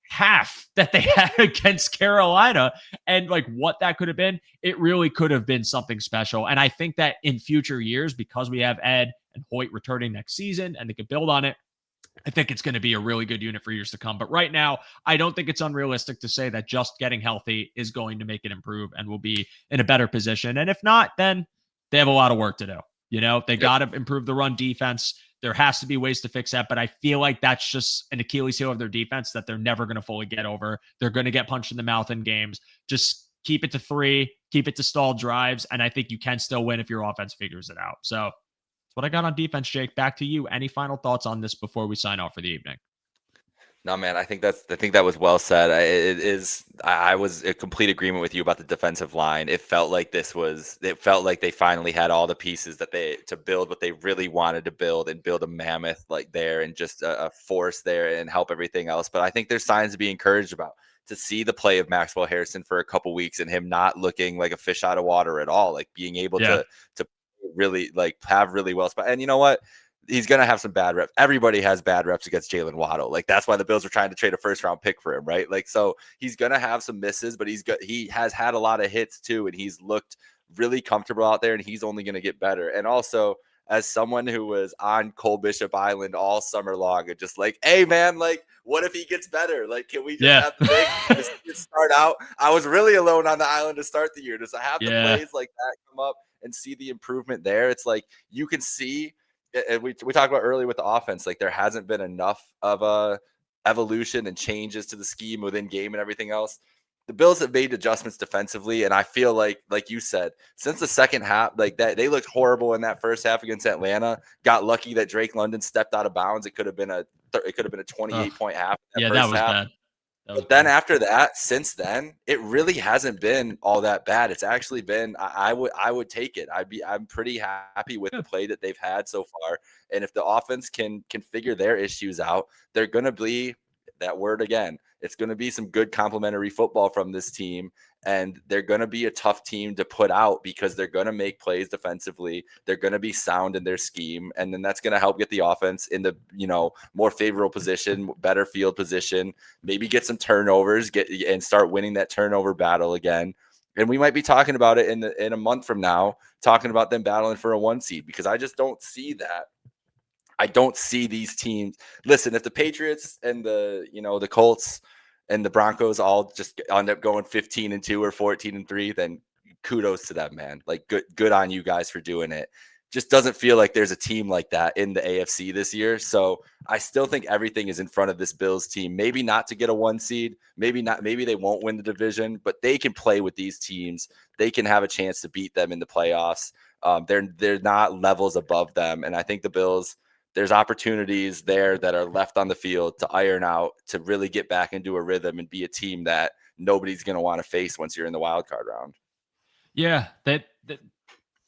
half that they had against Carolina and like what that could have been, it really could have been something special. And I think that in future years, because we have Ed and Hoyt returning next season and they could build on it, I think it's going to be a really good unit for years to come. But right now, I don't think it's unrealistic to say that just getting healthy is going to make it improve and will be in a better position. And if not, then they have a lot of work to do. They got to improve the run defense. There has to be ways to fix that. But I feel like that's just an Achilles heel of their defense that they're never going to fully get over. They're going to get punched in the mouth in games. Just keep it to 3, keep it to stalled drives. And I think you can still win if your offense figures it out. So what I got on defense, Jake. Back to you. Any final thoughts on this before we sign off for the evening? No, man, I think that was well said. I was in complete agreement with you about the defensive line. It felt like they finally had all the pieces to build what they really wanted to build and build a mammoth like there and just a force there and help everything else. But I think there's signs to be encouraged about, to see the play of Maxwell Harrison for a couple weeks and him not looking like a fish out of water at all, like being able to really like have really well spot. And you know what? He's going to have some bad reps. Everybody has bad reps against Jalen Waddle. Like, that's why the Bills were trying to trade a first round pick for him, right? Like, so he's going to have some misses, but he has had a lot of hits too. And he's looked really comfortable out there, and he's only going to get better. And also, as someone who was on Cole Bishop Island all summer long and just like, hey man, like, what if he gets better? Like, can we just have the just start out? I was really alone on the island to start the year. Just have the plays like that come up and see the improvement there. It's like, you can see and we talked about earlier with the offense, like there hasn't been enough of a evolution and changes to the scheme within game and everything else. The Bills have made adjustments defensively, and I feel like you said, since the second half, like that they looked horrible in that first half against Atlanta. Got lucky that Drake London stepped out of bounds. It could have been a 28-point half in that Yeah, that first was half. bad. But then after that, since then, it really hasn't been all that bad. It's actually been I would take it. I'm pretty happy with the play that they've had so far. And if the offense can figure their issues out, they're gonna be that word again. It's gonna be some good complementary football from this team. And they're going to be a tough team to put out because they're going to make plays defensively. They're going to be sound in their scheme. And then that's going to help get the offense in the, more favorable position, better field position, maybe get some turnovers, and start winning that turnover battle again. And we might be talking about it in a month from now, talking about them battling for a 1 seed, because I just don't see that. I don't see these teams. Listen, if the Patriots and the Colts and the Broncos all just end up going 15-2 or 14-3, then kudos to them, man. Like good on you guys for doing it. Just doesn't feel like there's a team like that in the AFC this year. So I still think everything is in front of this Bills team. Maybe not to get a 1 seed, maybe not, maybe they won't win the division, but they can play with these teams. They can have a chance to beat them in the playoffs. They're not levels above them. And I think the Bills, there's opportunities there that are left on the field to iron out, to really get back into a rhythm and be a team that nobody's going to want to face once you're in the wild card round. Yeah, that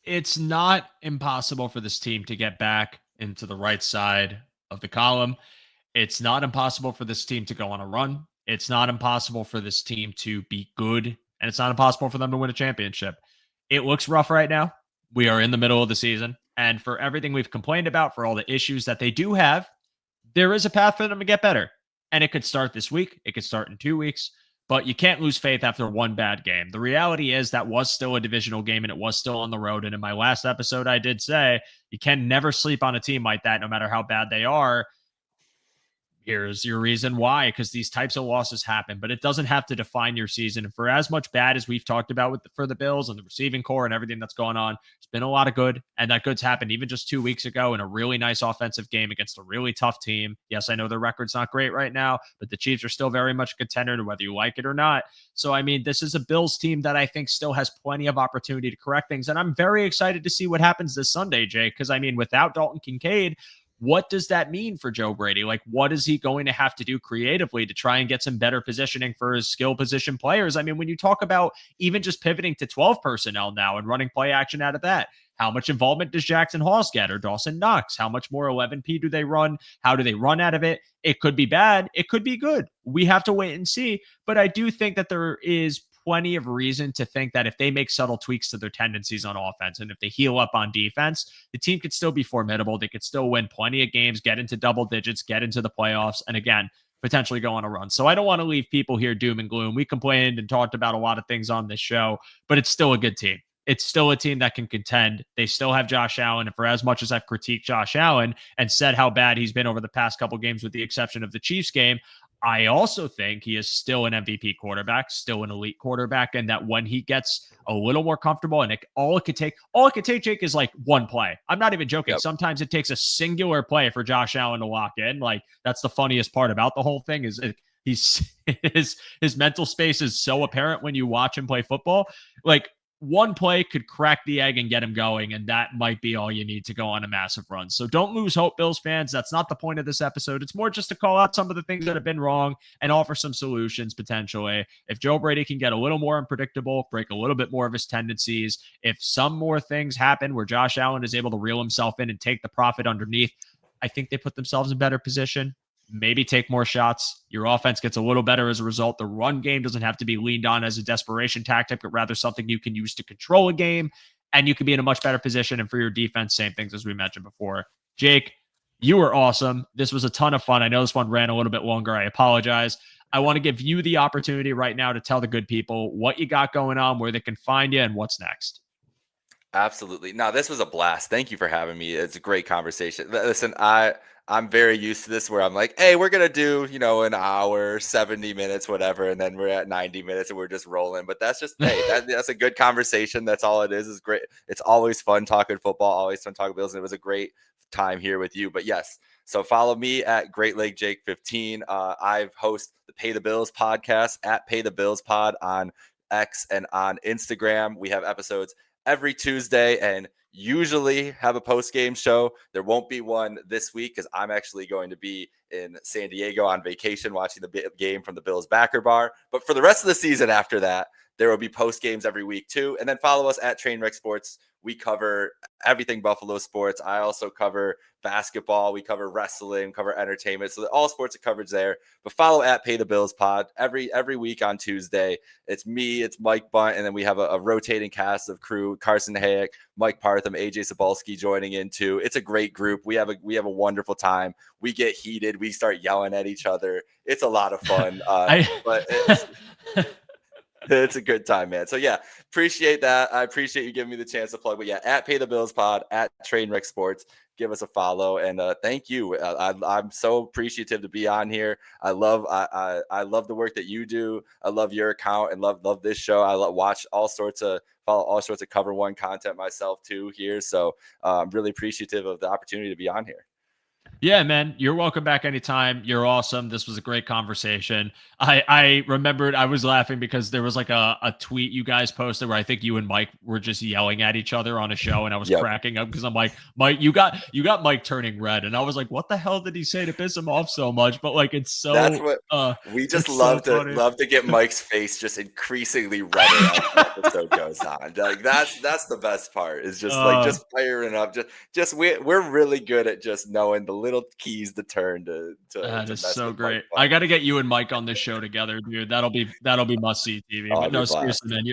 it's not impossible for this team to get back into the right side of the column. It's not impossible for this team to go on a run. It's not impossible for this team to be good, and it's not impossible for them to win a championship. It looks rough right now. We are in the middle of the season, and for everything we've complained about, for all the issues that they do have, there is a path for them to get better. And it could start this week. It could start in 2 weeks, but you can't lose faith after one bad game. The reality is that was still a divisional game and it was still on the road. And in my last episode, I did say you can never sleep on a team like that, no matter how bad they are. Here's your reason why, because these types of losses happen, but it doesn't have to define your season. And for as much bad as we've talked about for the Bills and the receiving core and everything that's going on, it's been a lot of good. And that good's happened even just 2 weeks ago in a really nice offensive game against a really tough team. Yes, I know their record's not great right now, but the Chiefs are still very much a contender, whether you like it or not. So, I mean, this is a Bills team that I think still has plenty of opportunity to correct things. And I'm very excited to see what happens this Sunday, Jay, because I mean, without Dalton Kincaid, what does that mean for Joe Brady? Like, what is he going to have to do creatively to try and get some better positioning for his skill position players? I mean, when you talk about even just pivoting to 12 personnel now and running play action out of that, how much involvement does Jackson Hawes get or Dawson Knox? How much more 11P do they run? How do they run out of it? It could be bad. It could be good. We have to wait and see. But I do think that there is plenty of reason to think that if they make subtle tweaks to their tendencies on offense and if they heal up on defense, the team could still be formidable. They could still win plenty of games, get into double digits, get into the playoffs, and again, potentially go on a run. So I don't want to leave people here doom and gloom. We complained and talked about a lot of things on this show, but it's still a good team. It's still a team that can contend. They still have Josh Allen. And for as much as I've critiqued Josh Allen and said how bad he's been over the past couple games, with the exception of the Chiefs game, I also think he is still an MVP quarterback, still an elite quarterback, and that when he gets a little more comfortable, and all it could take, Jake, is like one play. I'm not even joking. Yep. Sometimes it takes a singular play for Josh Allen to lock in. Like, that's the funniest part about the whole thing is his mental space is so apparent when you watch him play football. Like, one play could crack the egg and get him going, and that might be all you need to go on a massive run. So don't lose hope, Bills fans. That's not the point of this episode. It's more just to call out some of the things that have been wrong and offer some solutions potentially. If Joe Brady can get a little more unpredictable, break a little bit more of his tendencies, if some more things happen where Josh Allen is able to reel himself in and take the profit underneath, I think they put themselves in better position. Maybe take more shots. Your offense gets a little better as a result. The run game doesn't have to be leaned on as a desperation tactic, but rather something you can use to control a game, and you can be in a much better position. And for your defense, same things as we mentioned before. Jake, you were awesome. This was a ton of fun. I know this one ran a little bit longer. I apologize. I want to give you the opportunity right now to tell the good people what you got going on, where they can find you, and what's next. Absolutely. No, this was a blast. Thank you for having me. It's a great conversation. Listen, I'm very used to this where I'm like, hey, we're going to do, an hour, 70 minutes, whatever. And then we're at 90 minutes and we're just rolling. But that's just, hey, that's a good conversation. That's all it is great. It's always fun talking football, always fun talking Bills. And it was a great time here with you. But yes, so follow me at Great Lake Jake 15. I host the Pay the Bills podcast at Pay the Bills Pod on X and on Instagram. We have episodes every Tuesday and usually have a post-game show. There won't be one this week because I'm actually going to be in San Diego on vacation watching the game from the Bills backer bar. But for the rest of the season after that, there will be post games every week too. And then follow us at Trainwreck Sports. We cover everything Buffalo sports. I also cover basketball. We cover wrestling, cover entertainment. So all sports are covered there. But follow at Pay the Bills Pod every week on Tuesday. It's me, it's Mike Bunt, and then we have a rotating cast of crew: Carson Hayek, Mike Partham, AJ Sabalski joining in too. It's a great group. We have a wonderful time. We get heated. We start yelling at each other. It's a lot of fun. But it's a good time, man. So yeah, appreciate that. I appreciate you giving me the chance to plug. But yeah, at Pay the Bills Pod, at Trainwreck Sports, give us a follow. And thank you. I'm so appreciative to be on here. I love the work that you do. I love your account and love this show. I follow all sorts of Cover One content myself too here. So I'm really appreciative of the opportunity to be on here. Yeah, man, you're welcome back anytime. You're awesome. This was a great conversation. I remembered I was laughing because there was like a tweet you guys posted where I think you and Mike were just yelling at each other on a show, and I was cracking up because I'm like, Mike, you got Mike turning red, and I was like, what the hell did he say to piss him off so much? But like, it's so that's what we just love to get Mike's face just increasingly redder as the episode goes on. Like that's the best part is just just firing up. Just we're really good at just knowing the little keys to turn to that is so great. Mike. I got to get you and Mike on this show together, dude. That'll be must see TV. But no, seriously, man,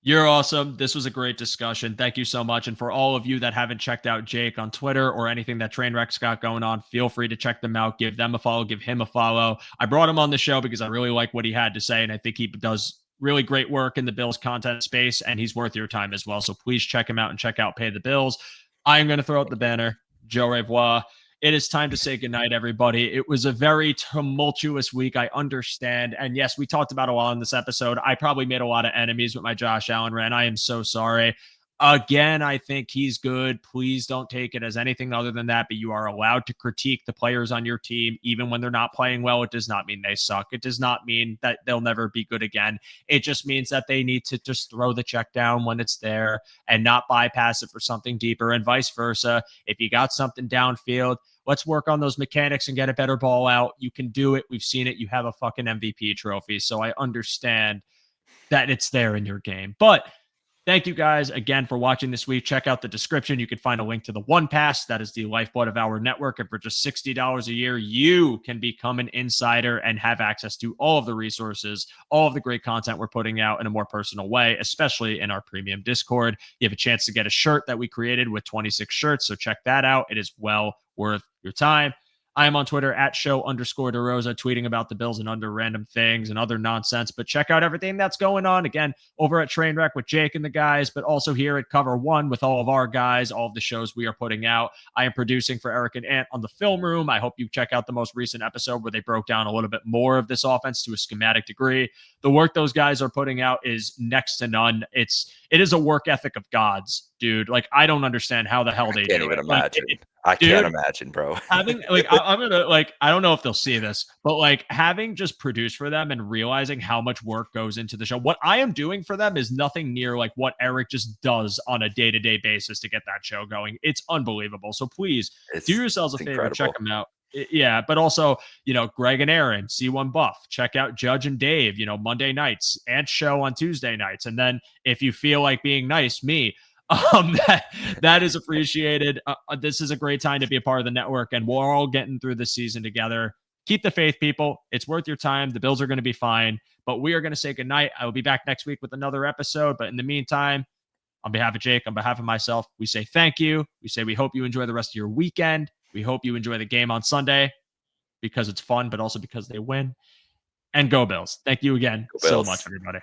you're awesome. This was a great discussion. Thank you so much. And for all of you that haven't checked out Jake on Twitter or anything that Trainwreck's got going on, feel free to check them out. Give them a follow. Give him a follow. I brought him on the show because I really like what he had to say, and I think he does really great work in the Bills content space, and he's worth your time as well. So please check him out and check out Pay the Bills. I am going to throw out the banner. Joe revoir. It is time to say goodnight, everybody. It was a very tumultuous week. I understand. And yes, we talked about a lot in this episode. I probably made a lot of enemies with my Josh Allen rant. I am so sorry. Again, I think he's good. Please don't take it as anything other than that, but you are allowed to critique the players on your team, even when they're not playing well. It does not mean they suck. It does not mean that they'll never be good again. It just means that they need to just throw the check down when it's there and not bypass it for something deeper, and vice versa. If you got something downfield, let's work on those mechanics and get a better ball out. You can do it. We've seen it. You have a fucking MVP trophy. So I understand that it's there in your game. But thank you guys again for watching this week. Check out the description. You can find a link to the One Pass. That is the lifeblood of our network. And for just $60 a year, you can become an insider and have access to all of the resources, all of the great content we're putting out in a more personal way, especially in our premium Discord. You have a chance to get a shirt that we created with 26 shirts. So check that out. It is well worth your time. I am on Twitter at @show_DeRosa, tweeting about the Bills and under random things and other nonsense. But check out everything that's going on again over at Trainwreck with Jake and the guys, but also here at Cover One with all of our guys, all of the shows we are putting out. I am producing for Eric and Ant on the Film Room. I hope you check out the most recent episode where they broke down a little bit more of this offense to a schematic degree. The work those guys are putting out is next to none. It is a work ethic of gods, dude. Like, I don't understand how the hell they can't do even it. Imagine. Like, I can't imagine, bro. Having I'm gonna I don't know if they'll see this, but like having just produced for them and realizing how much work goes into the show. What I am doing for them is nothing near like what Eric just does on a day-to-day basis to get that show going. It's unbelievable. So please do yourselves a favor, incredible. Check them out. Yeah, but also, Greg and Aaron, C1 Buff, check out Judge and Dave, Monday nights, Ant Show on Tuesday nights. And then if you feel like being nice, me, that is appreciated. This is a great time to be a part of the network, and we're all getting through this season together. Keep the faith, people. It's worth your time. The Bills are going to be fine, but we are going to say goodnight. I will be back next week with another episode. But in the meantime, on behalf of Jake, on behalf of myself, we say thank you. We say we hope you enjoy the rest of your weekend. We hope you enjoy the game on Sunday because it's fun, but also because they win. And go Bills. Thank you again so much, everybody.